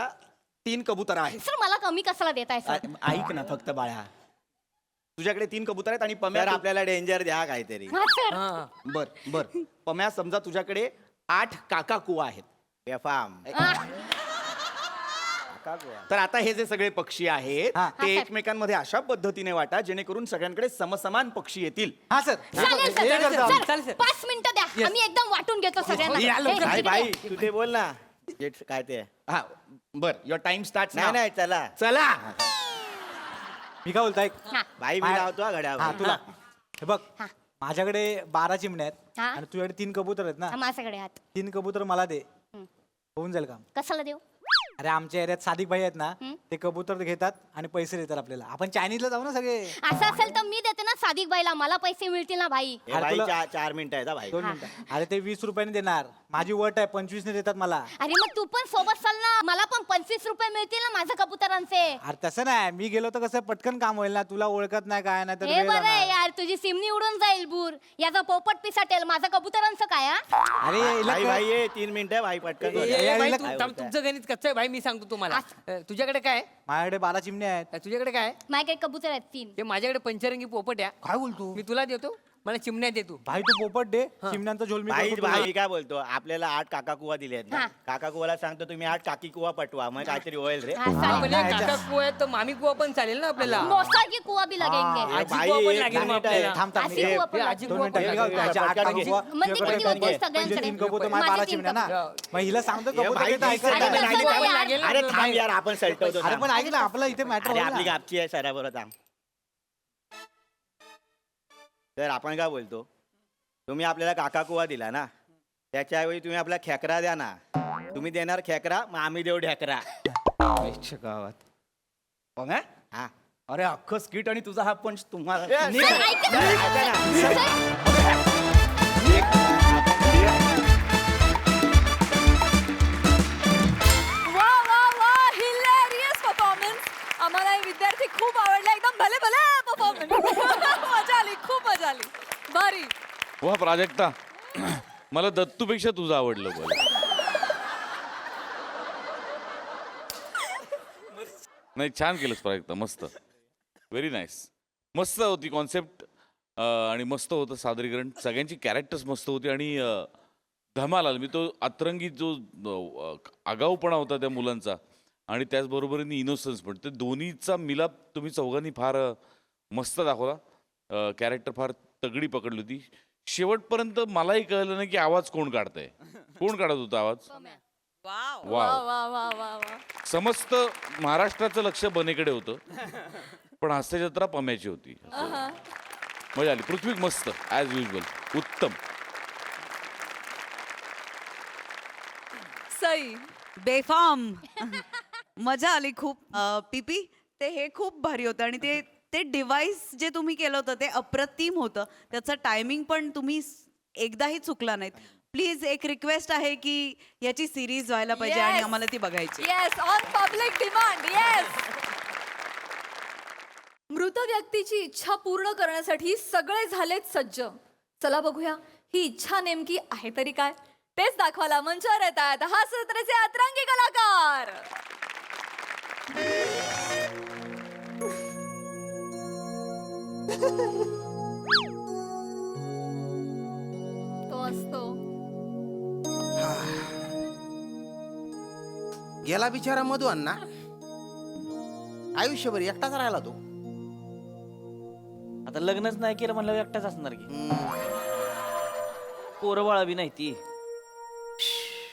3 कबूतर आहेत सर मला कमी कशाला देताय सर. ऐक ना फक्त बाळा तुझ्याकडे 3 कबूतर आहेत आणि सर पम्या आपल्याला डेंजर द्या काहीतरी हा सर. बर पम्या समजा तुझ्याकडे 8 काका कुवा आहेत बेफाम हा. तर आता हे जे सगळे पक्षी आहेत हा. ते एकमेकांमध्ये अशा पद्धतीने वाटा जेणेकरून सगळ्यांकडे समसमान पक्षी येतील हा सर चालेल सर. हे करतो आम्ही. चालेल, सर. 5 मिनिटं द्या आम्ही एकदम वाटून घेतो सगळ्यांना. या लवकर. हे, भाई ठीक आहे. तू ते बोल ना काय ते हा बर युअर टाइम स्टार्ट नाही चला चला मी काय बोलतो ऐक हा. भाई मी लावतो हा हा घड्यावर तुला हे बघ हा. माझ्याकडे 12 चिमण्या आहेत हा. आणि तुझ्याकडे 3 कबूतर आहेत ना हा, माझ्याकडे हात 3 कबूतर मला दे हं. होऊन जाईल काम. कशाला देऊ अरे आमच्या एरियात सादिक भाई आहेत ना हं? ते कबूतर घेतात आणि पैसे देतात आपल्याला आपण चायनीजला जाऊ ना सगळे. असं असेल तर मी देते ना सादिक बाईला मला पैसे मिळतील ना भाई. हे अरे भाई तुला- 4 मिनिटं आहेत हा भाई 2 मिनिटं अरे ते 20 रुपयाने देणार माझी वट आहे 25 ने देतात मला. अरे मग तू पण सोबत चल ना मला पण 25 रुपये मिळतील ना माझ्या कबुतरांचे. अरे तसं नाही मी गेलो तर कसं पटकन काम होईल ना तुला ओळखत नाही काय नाही तर हे वेळ बरं आहे जाणार. यार तुझी सिमनी उडून जाईल बूर याचा पोपट पिसाटेल माझं कबुतरांचं काय हा? अरे हिला भाई कळ- भाई ये 3 मिनिटं भाई पटकन बोल. भाई, काय तुमचं गणित कसं आहे भाई मी सांगतो तुम्हाला. तुझ्याकडे काय आहे? माझ्याकडे 12 चिमण्या आहेत. तुझ्याकडे काय आहे? माझ्याकडे कबूतर आहेत 3. ते माझ्याकडे पंचरंगी पोपट आहे. काय बोलतो मी तुला देतो मला चिमण्या दे तू. भाई तू पोपट दे चिमण्यांचा झोल मी भाई करतो तुला. भाई मी काय बोलतो आपल्याला 8 काका कुवा दिले आहेत ना हा. काका कुवाला सांगतो तुम्ही 8 काकी कुवा पटवा मग काहीतरी होईल रे हा, चालेल. म्हणजे काका कुवा आहे तर मामी कुवा पण चालेल ना आपल्याला. मौसा की कुआ भी लगेंगे. ए, आजी भाई, कुवा पण एक लागेल मग मिनिट आहे. आपल्याला. थांब थांब आजी कुवा पण आजी दोन कुवा मिनिटं पण हे लागेल. बघ, त्याच्या आठ पटकन काकू घे. बुवा, म्हणजे तुझ्याकडे किती काय होतील नाही. सगळ्यांकडे? म्हणजे 3 कबूतर माझ्या माझे 12 तीन चिमण्या ना कबूतर. मग हिला सांगतो ए, कबूतर भाई, घेता ऐकत अरे, नाही. तसं अरे, नाही लागेल. यार. अरे थांब यार आपण सलटवतो अरे थांब. पण ऐक ना आपला इथे मॅटर अरे आपली गापची आहे सराबरोबर थांब तर आपण काय बोलतो तुम्ही आपल्याला काका कुवा दिला ना त्याच्यावेळी तुम्ही आपला खेकरा द्या ना तुम्ही देणार खेकरा मग आम्ही देऊ ढेकरा आईच्या गावात मग हा? हा अरे अख्खं स्किट आणि तुझा हा पंच तुम्हाला ए, निघ. सर, ऐका ना. ऐका ना. सर, वा वा वा हिलेरियस परफॉर्मन्स आम्हाला हे विद्यार्थी खूप आवडले एकदम भले भले परफॉर्मन्स मजा आली खूप मजा आली भारी वा प्राजक्ता मला दत्तूपेक्षा तुझं आवडलं बरं. नाही छान केलंस प्राजक्ता मस्त व्हेरी नाईस मस्त होती कॉन्सेप्ट आणि मस्त होतं सादरीकरण सगळ्यांची कॅरेक्टर्स मस्त होती आणि धमाल आला मी तो अतरंगी जो आगाऊपणा होता त्या मुलांचा आणि त्याचबरोबरीने इनोसन्स पण ते दोन्हीचा मिलाप तुम्ही चौघांनी फार मस्त दाखवला कॅरेक्टर फार तगडी पकडली होती शेवटपर्यंत मलाही कळलं नाही की आवाज कोण काढतंय कोण काढत होता आवाज वाव वा वा वा वा वा वा समस्त महाराष्ट्राचं लक्ष बनेकडे होतं पण हास्यजत्रा पम्याची होती मजा आली पृथ्वी मस्त ॲज युजल उत्तम सई बेफाम मजा आली खूप पीपी ते हे खूप भारी होतं आणि ते ते डिव्हाइस जे तुम्ही केलं होतं ते अप्रतिम होतं त्याचं टायमिंग पण तुम्ही एकदाही चुकला नाहीत प्लीज एक रिक्वेस्ट आहे की याची सिरीज व्हायला पाहिजे आणि Yes. आम्हाला ती बघायची yes on public demand yes मृत व्यक्तीची इच्छा पूर्ण करण्यासाठी सगळे झालेत सज्ज चला बघूया ही इच्छा नेमकी आहे तरी काय तेच दाखवायला मंचावर येत आहेत हास्य जत्रेचे अतरंगी कलाकार तो असतो गेला बिचारा मधू अण्णा आयुष्यभर एकटाच राहिला तो आता लग्नच नाही केलं म्हणलं एकटाच असणार की पोरं बाळा बी नाही ती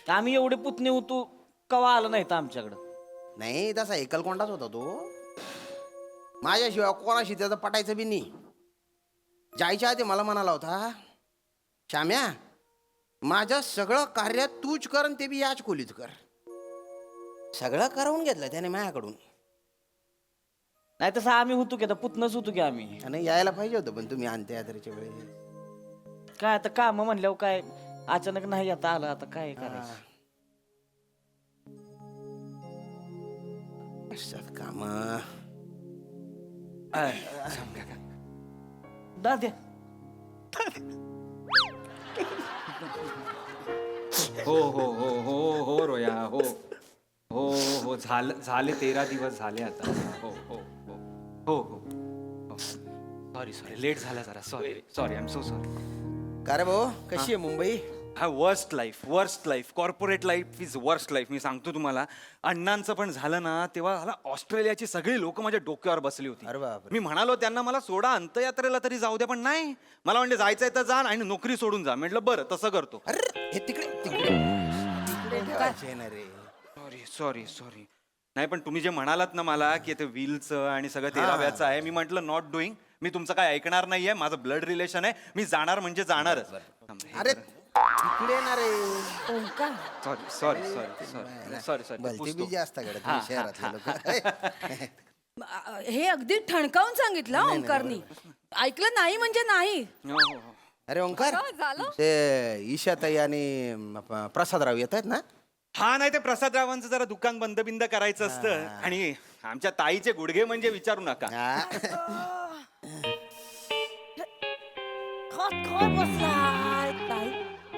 आम्ही एवढे पुतणे होतो कवा आलं नाही तर आमच्याकडं नाही तसा एकलकोंडाच होता तो माझ्याशिवाय कोणाशी त्याचं पटायचं बी नाही जायच्या आधी मला म्हणाला होता श्याम्या माझं सगळं कार्य तूच कर आणि ते बी याच खोलीत कर सगळं करवून घेतलं त्याने माझ्याकडून नाही तसं आम्ही होतो की आता पुतणंच होतो की आम्ही आणि यायला पाहिजे होतं पण तुम्ही अंत्ययात्रेच्या वेळेस काय आता काम म्हणल्यावर काय अचानक नाही आता आलं आता काय करायचं असतात काम दाद्या हो हो हो हो हो रोया हो हो हो झाले 13 दिवस झाले आता हो हो हो हो हो सॉरी सॉरी लेट झाला जरा sorry sorry I am so sorry का रे भाऊ कशी आहे मुंबई हा worst life corporate life is worst life मी सांगतो तुम्हाला अण्णांचं पण झालं ना तेव्हा मला ऑस्ट्रेलियाची सगळी लोक माझ्या डोक्यावर बसली होती अरे बापरे. मी म्हणालो त्यांना मला सोडा अंत्ययात्रेला तरी जाऊ द्या पण नाही मला म्हणले जायचंय तर जा आणि नोकरी सोडून जा म्हटलं बरं तसं करतो अरे हे तिकडे तिकडे तिकडे ठेवायचे ना रे सॉरी सॉरी सॉरी नाही पण तुम्ही जे म्हणालात ना मला की ते व्हीलचं आणि सगळं तेराव्याचं आहे मी म्हटलं नॉट डुईंग मी तुमचं काय ऐकणार नाहीये माझं ब्लड रिलेशन आहे मी जाणार म्हणजे जाणारच अरे तिकडे ना रे sorry sorry sorry sorry sorry भलती बिजी असता घडत शहरातले लोक हे अगदी ठणकावून सांगितलं हं ओंकारनी ऐकलं नाही म्हणजे नाही अरे ओंकार झालं ते ईशाताई आणि प्रसादराव येत आहेत ना हा नाही ते प्रसादरावांचं जरा दुकान बंद बिंद करायचं असतं आणि आमच्या ताईचे गुडघे म्हणजे विचारू नका काय बसलाय ताई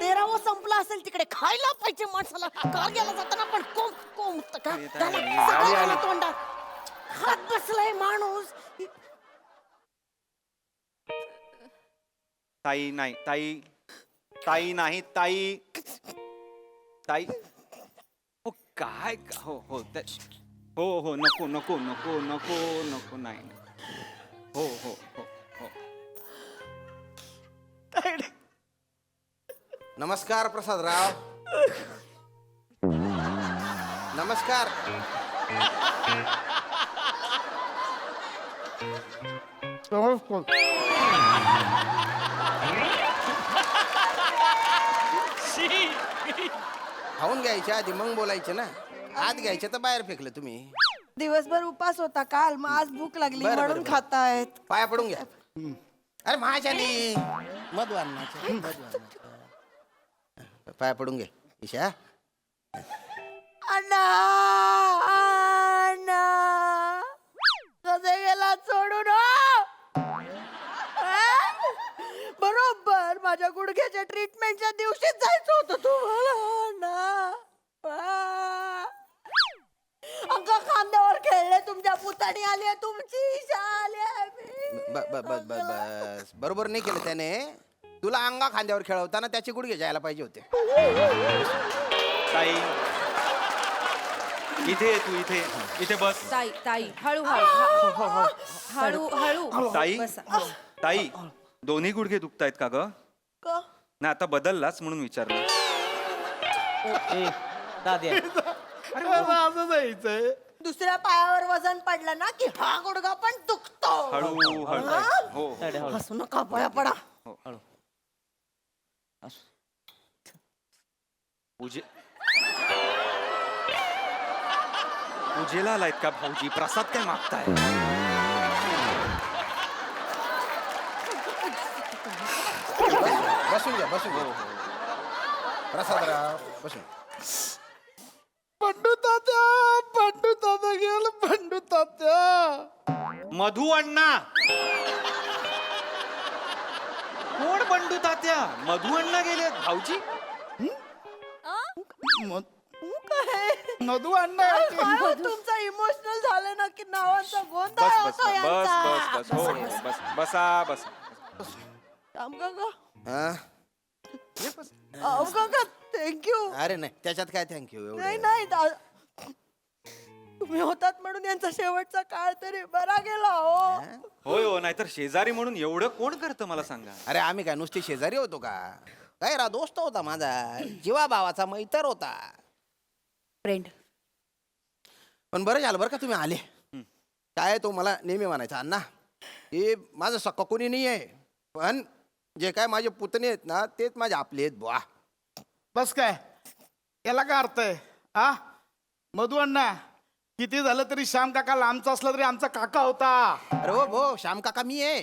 13वा संपला असेल तिकडे खायला पाहिजे माणसाला काल गेला जाताना पण कोम कोम का त्याला सगळं आलं तोंडात खात बसलाय माणूस ताई नाही ताई ताई नाही ताई ताई हो काय हो हो हो हो नको नको नको नको नको नाही हो हो हो हो नमस्कार प्रसादराव. नमस्कार. खाऊन घ्यायच्या आधी मग बोलायचे ना. आत घ्यायचे तर बाहेर फेकलं तुम्ही. दिवसभर उपास होता काल, मग आज भूक लागली बरं, म्हणून बरं. खातायत. पाया पडून घ्या. अरे माझ्यानी मधु अन्नाचं. पाया पडून घे ईशा. अण्णा अण्णा कसे गेला सोडून हो? बरोबर माझ्या गुडघ्याच्या ट्रीटमेंटच्या दिवशीच जायचं होतं तुम्हाला अण्णा. अंका खांद्यावर खेळले, तुमच्या पुतणी आली आहे, तुमची ईशा आली आहे. बस बरोबर नाही केलं त्याने. तुला अंगा खांद्यावर खेळवताना त्याचे गुडघे जायला पाहिजे होते. ताई इथे ये तू इथे इथे बस ताई ताई हळू हळू हळू हळू ताई बसा. ताई दोन्ही गुडघे दुखतायत का ग? का? नाही आता बदललाच म्हणून विचारलं. असं जायचंय. दुसऱ्या पायावर वजन पडलं ना की हा गुडघा पण दुखतो. हळू हळू हो हसू नका, पाया पडा. पूजेला आलायत का भाऊजी? प्रसाद काय मागताय? बसून घ्या बसून घ्या. प्रसादराव बसून. पंडू तात्या गेलं पंडू तात्या. मधू अण्णा कोण बंडू तात्या? मधू अण्णा गेले भाऊजी. मधू अण्णा काय हो तुमचं इमोशनल झालं ना की नावाचा गोंधळ बस बस होतो बस यांचा. बस बस हो हो बस बसा बसा. राम काका, हा? अहो काका थँक्यू. अरे नाही त्याच्यात काय थँक्यू. नाही नाही तुम्ही होतात म्हणून यांचा शेवटचा काळ तरी बरा गेला हो. होय हो नाहीतर शेजारी म्हणून एवढं कोण करतं मला सांगा. अरे आम्ही काय नुसते शेजारी होतो का? काय रा दोस्त होता माझा, जीवा भावाचा मैत्र होता. फ्रेंड पण बरं झालं बरं का तुम्ही आले. काय तो मला नेहमी म्हणायचा, अण्णा हे माझं सक्का कोणी नाही आहे, पण जे काय माझे पुतणे आहेत ना तेच माझे आपले आहेत बुवा. बस काय याला काय अर्थ आहे? आ मधू अण्णा किती झालं तरी श्याम काका लांबचा असला तरी आमचा काका होता. अरे हो भो श्याम काका मी आहे.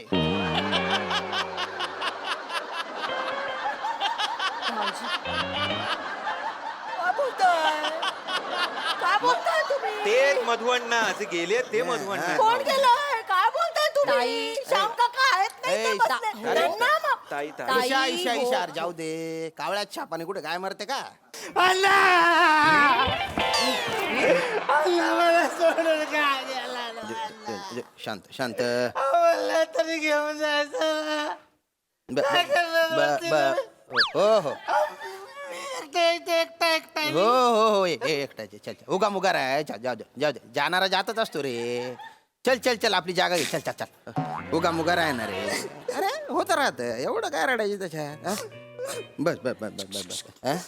काय बोलताय? काय बोलताय तुम्ही? ते मधू अण्णा जे गेले ते मधू अण्णा. कोण गेलंय? काय बोलताय तुम्ही? श्याम काका आहेत नाही ते ए, बसले. अरे, त्यांना मग. ताई ताई ईशा ईशा ईशा अरे जाऊ दे. कावळ्यात छापाने कुठे काय मरते का? शांत शांत. तरी घेऊन जायचं. हो हो हो हो हो एकटाचे. चल चल उगा मुगा राय. जाऊ दे जाऊ दे. जाणारा जातच असतो रे. चल चल चल आपली जागा घे. चल चल चल. उगा मुगा राहणार रे. अरे होत राहत एवढं काय रडायचं त्याच्यात. बस बस बस बस बस बस.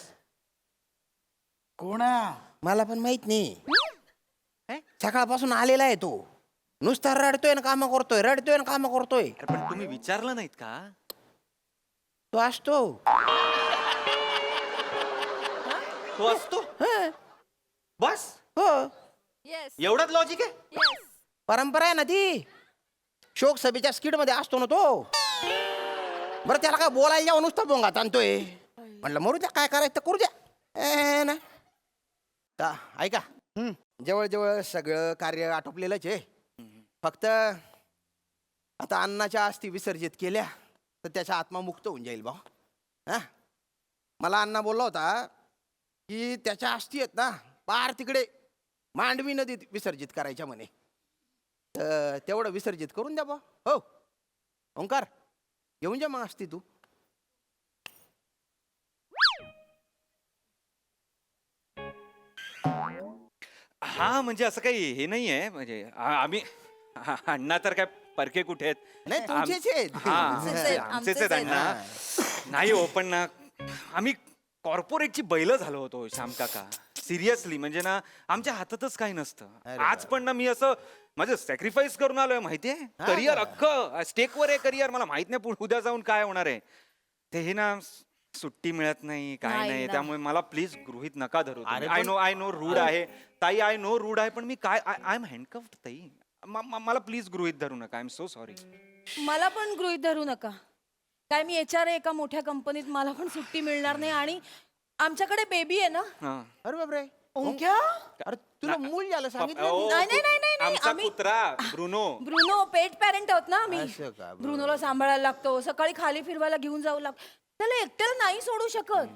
कोण मला पण माहित नाही. सकाळपासून आलेला आहे तो. नुसता रडतोय ना काम करतोय, रडतोय ना काम करतोय. अरे पण तुम्ही विचारलं नाहीत का? तो असतो. तो असतो हं. बस हो येस एवढाच लॉजिक आहे. येस. परंपरा आहे ना ती. शोक सभेच्या स्किट मध्ये असतो ना तो. बरं त्याला काय बोलायला जाऊ नुसता बोंगात आणतोय. म्हणलं मरू द्या, काय करायचं तर करू द्या. ना ता, ऐका जवळजवळ सगळं कार्य आटोपलेलंच आहे. फक्त आता अन्नाच्या अस्थी विसर्जित केल्या तर त्याचा आत्मा मुक्त होऊन जाईल भाऊ. हा मला अण्णा बोलला होता की त्याच्या अस्थी आहेत ना पार तिकडे मांडवी नदीत विसर्जित करायच्या म्हणे. तर तेवढं विसर्जित करून द्या बा. हो ओंकार घेऊन जा मग अस्थी तू. हा म्हणजे असं काही हे नाहीये म्हणजे आम्ही अण्णा तर काय परके कुठे आहेत नाही, तुमचेच आहेत. हा आमचेच आहेत, आमचेच आमचेच आहेत अण्णा नाही हो पण ना आम्ही कॉर्पोरेटची बैल झालो होतो श्याम काका सिरियसली म्हणजे ना आमच्या हातातच काही नसतं आज पण ना मी असं माझं सॅक्रिफाईस करून आलोय माहितीये करिअर अख्खं स्टेकवर आहे करिअर मला माहित नाही उद्या जाऊन काय होणार आहे ते हे ना सुट्टी मिळत नाही काय नाही नाही ना. त्यामुळे मला प्लीज गृहीत नका धरू आय नो रूढ आहे ताई आय नो रूढ आहे पण मी काय आय एम हँडकफ्ड ताई मला प्लीज गृहीत धरू नका आय एम सो सॉरी मला पण गृहीत धरू नका काय मी एच आर एका मोठ्या कंपनीत मला पण सुट्टी मिळणार नाही आणि आमच्याकडे बेबी आहे ना अरे बापरे ओंक्या अरे तुला मूल झालं सांगितलं ओ, नाही, नाही, नाही, नाही, नाही, आमचा आम्ही- कुत्रा ब्रुनो ब्रुनो पेट पॅरेंट आहोत ना आम्ही असं का? बरं. ब्रुनोला सांभाळायला लागतो सकाळी खाली फिरवायला घेऊन जाऊ लागतो त्याला एकट्याला नाही सोडू शकत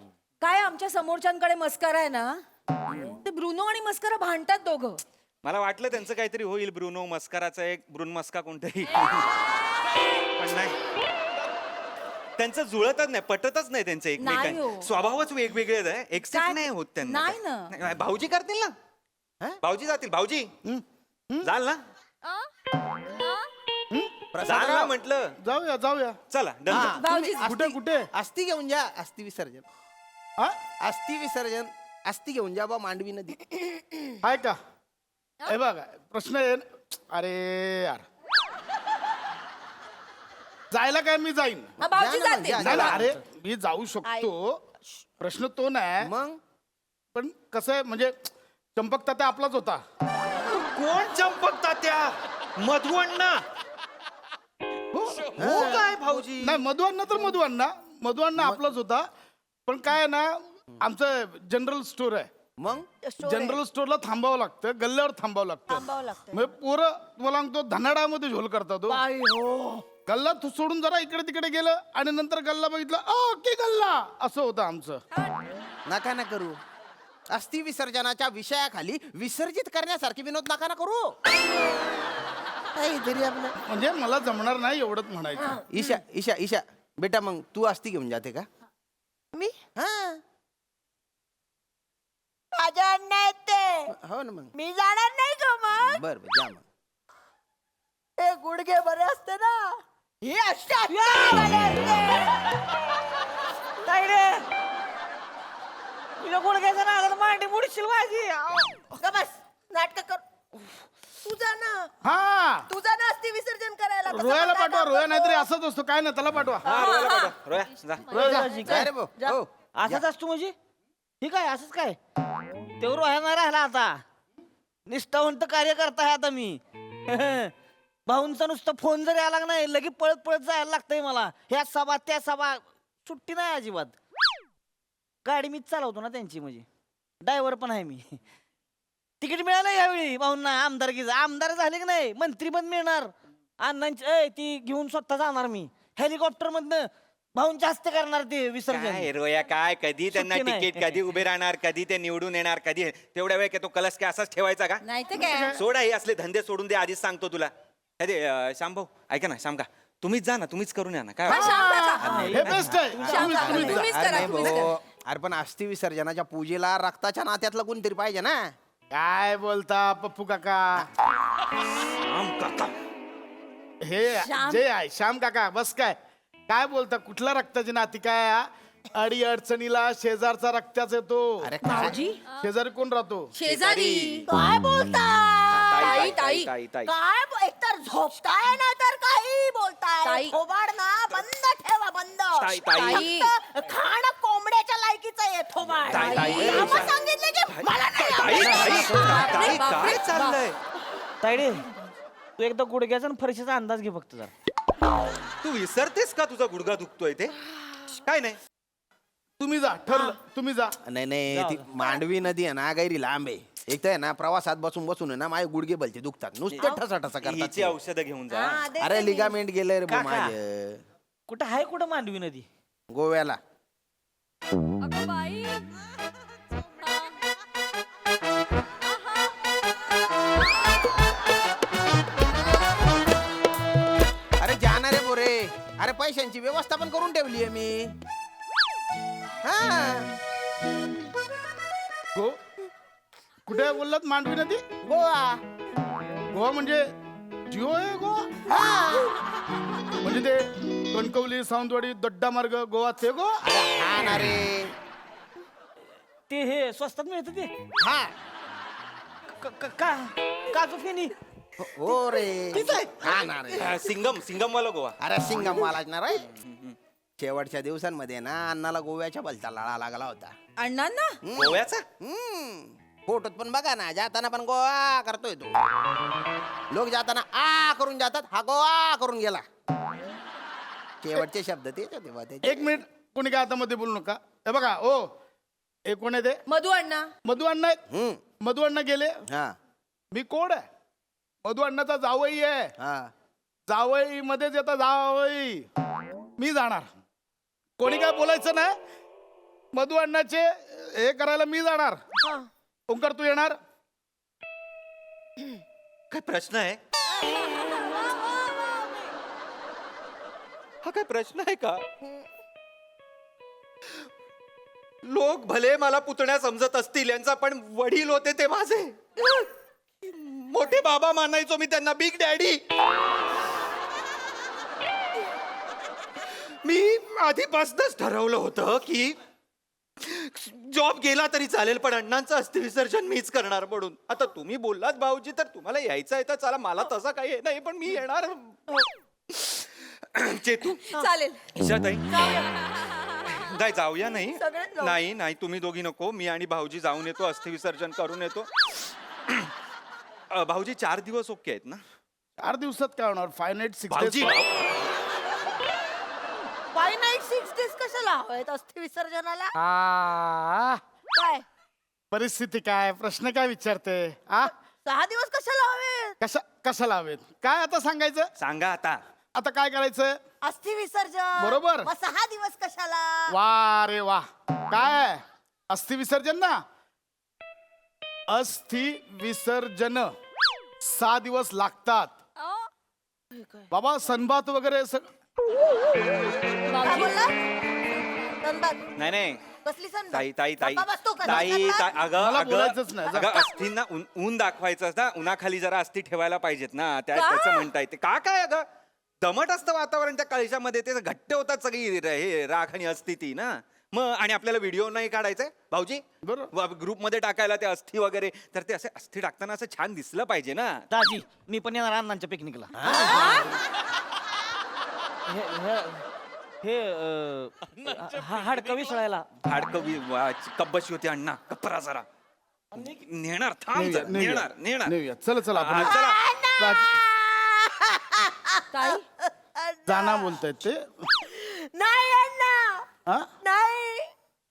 काय आमच्या समोरच्यांकडे मस्करा आहे ना ते ब्रुनो आणि मस्करा भांडतात दोघं मला वाटलं त्यांचं काहीतरी होईल ब्रुनो मस्कराचा एक ब्रुन मस्का कोणतरी पण नाही त्यांचं जुळतच नाही पटतच नाही त्यांचं नाही एकमेकांचे हो. स्वभावच वेगवेगळे आहे एक्सेप्ट काय? नाही होत त्यांना नाही ना. नाही, भाऊजी करतील ना भाऊजी जातील भाऊजी जाल ना जाल ना म्हटलं जाऊया जाऊया चला डन हा, भाऊजी, तुम्ही कुठे कुठे अस्थि घेऊन जा अस्थि विसर्जन हा अस्थि विसर्जन अस्थि घेऊन जा बा मांडवी नदी आहे का हे बघा प्रश्न आहे अरे यार जायला काय मी जाईन हा, भाऊजी जा ना मग, जाते जा, नाही ना, जा. अरे मी जाऊ शकतो प्रश्न तो नाही मग पण कसं आहे म्हणजे चंपक तात्या आपलाच होता कोण चंपकता त्या मधुअण्णा हो काय भाऊजी नाही मधुअण्णा आपलाच होता पण काय आहे ना आमचं जनरल स्टोर आहे मग जनरल स्टोरला थांबावं लागतं गल्ल्यावर थांबावं लागतं थांबावं लागतं म्हणजे पोरं तुम्हाला सांगतो धनाडामध्ये झोल करतात हो. गल्ला सोडून जरा इकडे तिकडे गेलं आणि नंतर गल्ला बघितला की गल्ला असं होतं आमचं नका ना करू अस्थि विसर्जनाच्या विषयाखाली विसर्जित करण्यासारखे विनोद नका ना करू काहीतरी आपलं म्हणजे मला जमणार नाही एवढंच म्हणायचं ईशा ईशा ईशा बेटा मग तू अस्थि घेऊन जाते का मी हा माझ्या अण्णा आहेत ते हो ना मग मी जाणार नाही का मग बर बर जा मग ते गुडघे बरे असते ना हे अशा तुझ्या गुडघ्याच्या नादाला मांडी मुडशील माझी बस नाटक कर तुझा ना हा तुझा ना अस्थि विसर्जन करायला तसं रोयाला मग पाठवा काय रोया नाहीतरी असंच असतो काय नाही त्याला पाठवा रोया जा रोया जा. जा रे भाऊ हो असंच असतो म्हणजे ठीक आहे असंच काय तेवढं व्हायला राहिला आता निष्ठावंत कार्य करता आहे आता मी भाऊंचा नुसतं फोन जरी आला नाही लगेच पळत पळत जायला लागतंय मला ह्या सभा त्या सभा सुट्टी नाही अजिबात गाडी मीच चालवतो ना त्यांची म्हणजे ड्रायव्हर पण आहे मी तिकीट मिळालं यावेळी भाऊंना आमदारकीचं आमदार झाले की नाही मंत्री पण मिळणार अण्णांची ती घेऊन स्वतः जाणार मी हेलिकॉप्टर मधनं भाऊंच्या हस्ते करणार ते विसर्जन काय रोया काय कधी त्यांना सुट्टी नाही. तिकीट कधी उभे राहणार कधी ते निवडून येणार कधी तेवढ्या वेळ काय तो कलश काय असाच ठेवायचा का नाही तर काय सोडा हे असले धंदे सोडून दे आधीच सांगतो तुला अरे श्याम भाऊ ऐका ना श्याम का तुम्हीच जा ना तुम्हीच करून या ना काय वाटतं? हे बेस्ट आहे तुम्हीच अरे करा नाही तुम्हीच भाऊ अरे पण अस्थि विसर्जनाच्या पूजेला रक्ताच्या नात्यातलं कोणतरी पाहिजे ना काय बोलता पप्पू काका श्याम काका हे जे आहे श्याम काका बस काय बोलता कुठल्या रक्ताची नाती काय हा? अडी अडचणीला शेजारचा रक्ताच येतो अरे काय शेजारी कोण राहतो शेजारी काय बोलता ताई, ताई. काय एकतर झोपताय ना तर काही बोलताय ताई. थोबाड ना बंद ठेवा बंद ताई, ताई. फक्त खाणं कोंबड्याच्या लायकीचं आहे थोबाड ताई, ताई. आम्हा सांगितलं की मला नाही ताई, आवडत. ताई, ताई, काय चाललंय तायडे तू एकदा गुडघ्याचा आणि फरशीचा अंदाज घे फक्त जरा तू विसरतेस का तुझा गुडघा दुखतोय ते काय नाही तुम्ही जा ठरलं तुम्ही जा नाही नाही ती मांडवी नदी आहे ना गैरी लांब आहे एक तर आहे ना प्रवासात बसून बसून आहे ना माझे गुडघे बलते दुखतात नुसते ठसा ठसा करतात हिची ते. औषधं घेऊन जा हा, दे अरे लिगामेंट गेलंय रे भाऊ काका. माझं कुठं आहे कुठं मांडवी नदी गोव्याला अगं बाई अरे जाणार रे बोरे अरे पैशांची व्यवस्था पण करून ठेवली आहे मी हा गो कुठे काय बोललात मांडवी नदी? गोवा. गोवा म्हणजे जिओ आहे गोवा? म्हणजे ते कणकवली, सावंतवाडी, दड्डा मार्ग गोवा ते गोवा? हा ना रे. ते हे स्वस्तात मिळतं ते हा. काजू फेनी हो रे. हा ना रे. सिंगम वाला गोवा. अरे सिंगम वालाच ना रे. शेवटच्या दिवसांमध्ये ना अण्णाला गोव्याच्या भलता लळा लागला होता. अण्णांना गोव्याचा? फोटोत पण बघा ना, जाताना पण गोवा करतोय तो. लोक जाताना आ करून जातात, हा गोवा करून गेला. शेवटचे शब्द तेच होते बा त्याचे. एक मिनिट, कोणी काय आता मध्ये बोलू नका. हे बघा ओ, हे कोण आहे ते? मधू अण्णा. मधु अण्णा आहेत. मधु अण्णा गेले. हा मी कोण आहे? मधु अण्णाचा जावई आहे. हा. जावई मध्येच येतात जावई. मी जाणार. कोणी काय बोलायचं नाही. मधु अण्णाचे हे करायला मी जाणार. ओंकार तू येणार? काय प्रश्न आहे? हा काय प्रश्न आहे का? लोक भले मला पुतण्या समजत असतील, यांचा पण वडील होते ते माझे मोठे बाबा मानायचो मी त्यांना, बिग डॅडी. मी आधीपासूनच ठरवलं होतं की जॉब गेला तरी चालेल, पण अण्णांचं अस्थिविसर्जन मीच करणार म्हणून. आता तुम्ही बोललात भाऊजी, तर तुम्हाला यायचं आहे तर चला, मला तसं काही नाही, पण मी येणार. चेतू, चालेल. ईशाताई, नाही जाऊया. नाही सगळेच जाऊ. नाही नाही, तुम्ही दोघी नको, मी आणि भाऊजी जाऊन येतो, अस्थिविसर्जन करून येतो. भाऊजी 4 दिवस ओके आहेत ना? 4 दिवसात काय होणार? 5 nights 6 भाऊजी days. 5 nights 6 days कशाला हवेत अस्थि विसर्जनाला? काय परिस्थिती काय? प्रश्न काय विचारते? आ 6 दिवस कशाला हवेत? कशाला हवेत? काय आता सांगायचं? सांगा आता. आता काय करायचं? अस्थि विसर्जन. बरोबर. मग 6 दिवस कशाला? वा रे वा. काय अस्थि विसर्जन ना? अस्थि विसर्जन 6 दिवस लागतात बाबा. सनबात वगैरे काय बोलला? सनबात. नाही नाही कसली सनबात? ताई ताई ताई गप्पा बसतो का? ताई सनबात? ताई, अगं मला अगं बोलायचंच नाही. अगं अस्थींना ऊन दाखवायचं ना, उन्हाखाली जरा अस्थी ठेवायला पाहिजेत ना, का? त्याचं म्हणता येते. का काय अगं दमट असतं वातावरण त्या कळशामध्ये, ते घट्ट होतात सगळी हे राख आणि अस्थी ती ना. मग आणि आपल्याला व्हिडिओ नाही काढायचंय भाऊजी, ग्रुपमध्ये टाकायला ते अस्थी वगैरे, तर ते असे अस्थी टाकताना असं छान दिसलं पाहिजे ना. दाजी मी पण येणार अण्णांच्या पिकनिकला. हे हाडकं विसळायला. कब्बशी होती अण्णा, कपरा जरा नेणार. थांब जरा, नेणार नेणार. नेऊया. चला चला आपण. हा, चला. काय? जाना बोलतायत ते. नाही अण्णा, हा? नाही.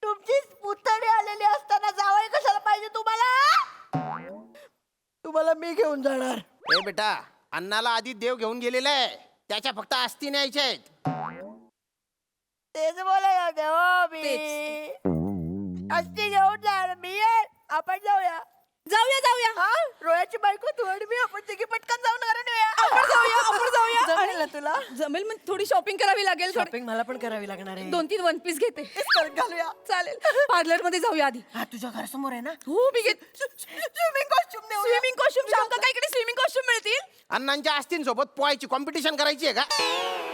तुमचीच पुतणी आलेली असताना जावई कशाला पाहिजे तुम्हाला? तुम्हाला मी घेऊन जाणार. ए बेटा, अण्णाला आधी देव घेऊन गेलेला आहे, त्याच्या फक्त अस्थी न्यायच्या आहेत. तेच बोलायला देवा मी. अस्थि घेऊन जाणार मी. आपण जाऊया. जाऊया. हा, रोयाची बायको तू आणि मी, आपण तिघी पटकन जाऊन घरी नेऊया. आपण जाऊया. जमेल ना तुला? जमेल. मग थोडी शॉपिंग करावी लागेल. शॉपिंग मला पण करावी लागणार आहे. 2-3 वन पीस घेते. घालूया. चालेल. पार्लर मध्ये जाऊया आधी. हा, तुझ्या घरासमोर आहे ना? हो मी घेत. स्विमिंग कॉस्ट्युम स्विमिंग कॉस्ट्युम शाम का इकडे स्विमिंग कॉस्ट्युम मिळतील? अण्णांच्या अस्थींसोबत पोहायची कॉम्पिटिशन करायची आहे का?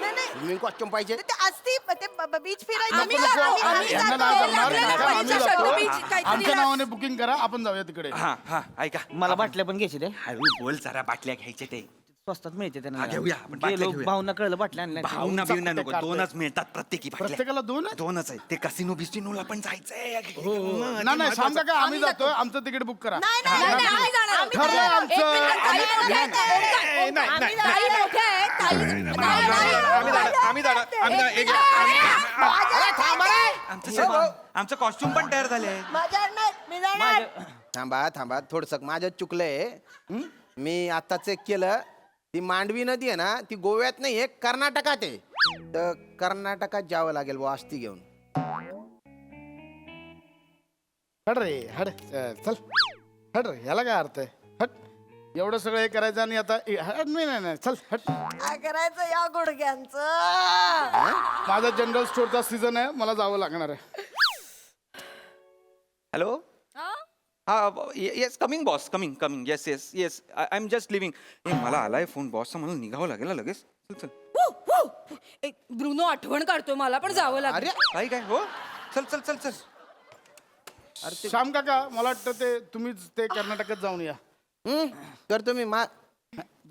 नाही स्विमिंग कॉस्ट्युम पाहिजे. ते अस्थि ते बीच फिरायचं. नको, नको. यांना नाही जमणार. आम्ही जातो. काहीतरी आमच्या नावाने बुकिंग करा, आपण जाऊया तिकडे. हा हा, ऐका, मला बाटल्या पण घ्यायची ते. हळू बोल जरा, बाटल्या घ्यायचे ते. स्वस्तात मिळते हा, घेऊया आपण, बाटल्या घेऊया. भाऊना कळलं बाटल्या आणल्या. भावना बिवना नको, 2च मिळतात प्रत्येकी बाटल्या. प्रत्येकाला 2 आहे? 2च आहे. ते कसिनो बिस्टिनोला पण जायचंय. नाही सांगा काय, आम्ही जातोय. आमचं तिकीट बुक करा. नाही, आम्ही जाणार. ठरलंय आमचं. एक मिनिट, ताई मोठ्या आहेत. नाही, नाही, आम्ही नाही. ताई मोठ्या आहेत. आम्ही जाणार. अरे थांब रे. आमचं कॉस्ट्युम पण तयार झाले. माझ्या नाही, मी जाणार. थांबा थोडस माझं चुकलंय. मी आता चेक केलं, ती मांडवी नदी आहे ना, ती गोव्यात नाही, एक कर्नाटकात आहे. तर कर्नाटकात जावं लागेल बुवा अस्थी घेऊन. हट रे हट. चल हट रे. ह्याला काय अर्थ आहे? हट. एवढं सगळं हे करायचं आणि आता हट. नाही चल हट. काय करायचं या गुडघ्यांचं? माझा जनरल स्टोअरचा सीझन आहे, मला जावं लागणार आहे. हॅलो हा yes coming boss coming coming yes yes yes I am just living. हे मला आलाय फोन बॉसचा, मला निघावं लागेल ना लगेच. चल चल. ब्रुनो आठवण काढतोय मला पण जावं लागेल. काय काय हो चल चल चल चल. श्याम काका मला वाटतं ते तुम्हीच ते कर्नाटकात जाऊन या. करतो मी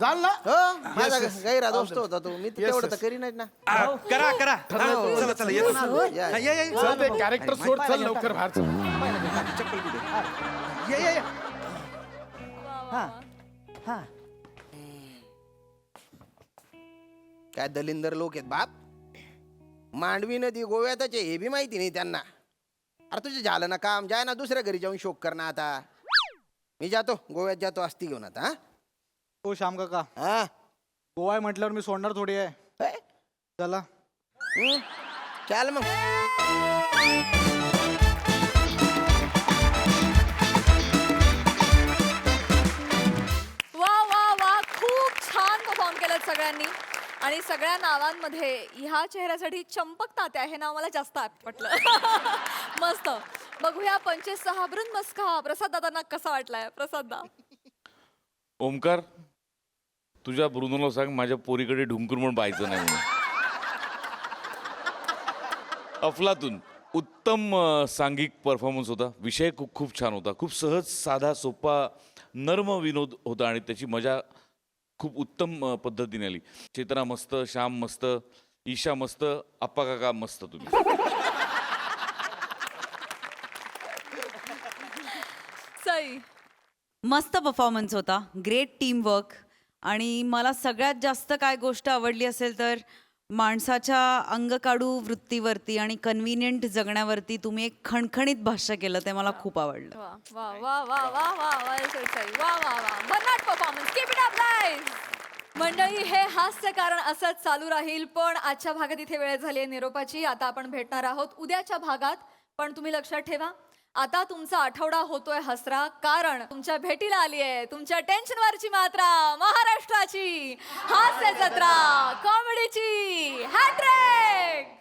जाल ना. हो माझा गैरा दोस्त होता तो, मी तेवढं तर करीनच ना. करा करा चला चला येतो ना. या, हा, या चल ते कॅरेक्टर सोड, चल लवकर बाहेर चल. चप्पल कुठे? ये ये ये. हा हा. काय दलिंदर लोक आहेत बाप. मांडवी नदी गोव्यातच आहे हे बी माहिती नाही त्यांना. अरे तुझे झालं ना काम, जाय ना दुसऱ्या घरी जाऊन शोक कर ना आता. मी जातो गोव्यात जातो अस्ती घेऊन आता. हो श्याम काका, हा गोवा आहे म्हटल्यावर मी सोडणार थोडी आहे. हे? चला. चाल मग. वा वा वा, खूप छान परफॉर्म केलं सगळ्यांनी. आणि सगळ्या नावांमध्ये ह्या चेहऱ्यासाठी चंपक तात्या हे नाव मला जास्त पटलं. मस्त. बघूया 25-6 बृंदमस्का प्रसाद दादांना कसा वाटलाय. प्रसाद दा. ओमकार, तुझ्या ब्रुनोला सांग माझ्या पोरीकडे ढुंकूर म्हणून पाहायचं नाही म्हणून. अफलातून उत्तम सांघिक परफॉर्मन्स होता. विषय खूप खूप छान होता. खूप सहज साधा सोपा नर्म विनोद होता आणि त्याची मजा खूप उत्तम पद्धतीने आली. चेतना मस्त, श्याम मस्त, ईशा मस्त, आप्पा काका मस्त. तुम्ही सई. मस्त परफॉर्मन्स होता, ग्रेट टीम वर्क. आणि मला सगळ्यात जास्त काय गोष्ट आवडली असेल तर माणसाच्या अंगकाडू वृत्तीवरती आणि कन्व्हिनियंट जगण्यावरती तुम्ही एक खणखणीत भाष्य केलं, ते मला खूप आवडलं. वा वा वा वा वा वा वा सई. वा वा वा, भन्नाट performance. Keep it up guys. मंडळी, हे हास्य कारण असंच चालू राहील. पण आजच्या भागात इथे वेळ झाली आहे निरोपाची. आता आपण भेटणार आहोत उद्याच्या भागात. पण तुम्ही लक्षात ठेवा, आता तुमचा आठवडा होतोय हसरा, कारण तुमच्या भेटीला आली आहे तुमच्या टेन्शनवरची मात्रा, महाराष्ट्राची हास्य जत्रा, कॉमेडीची हॅट्रिक.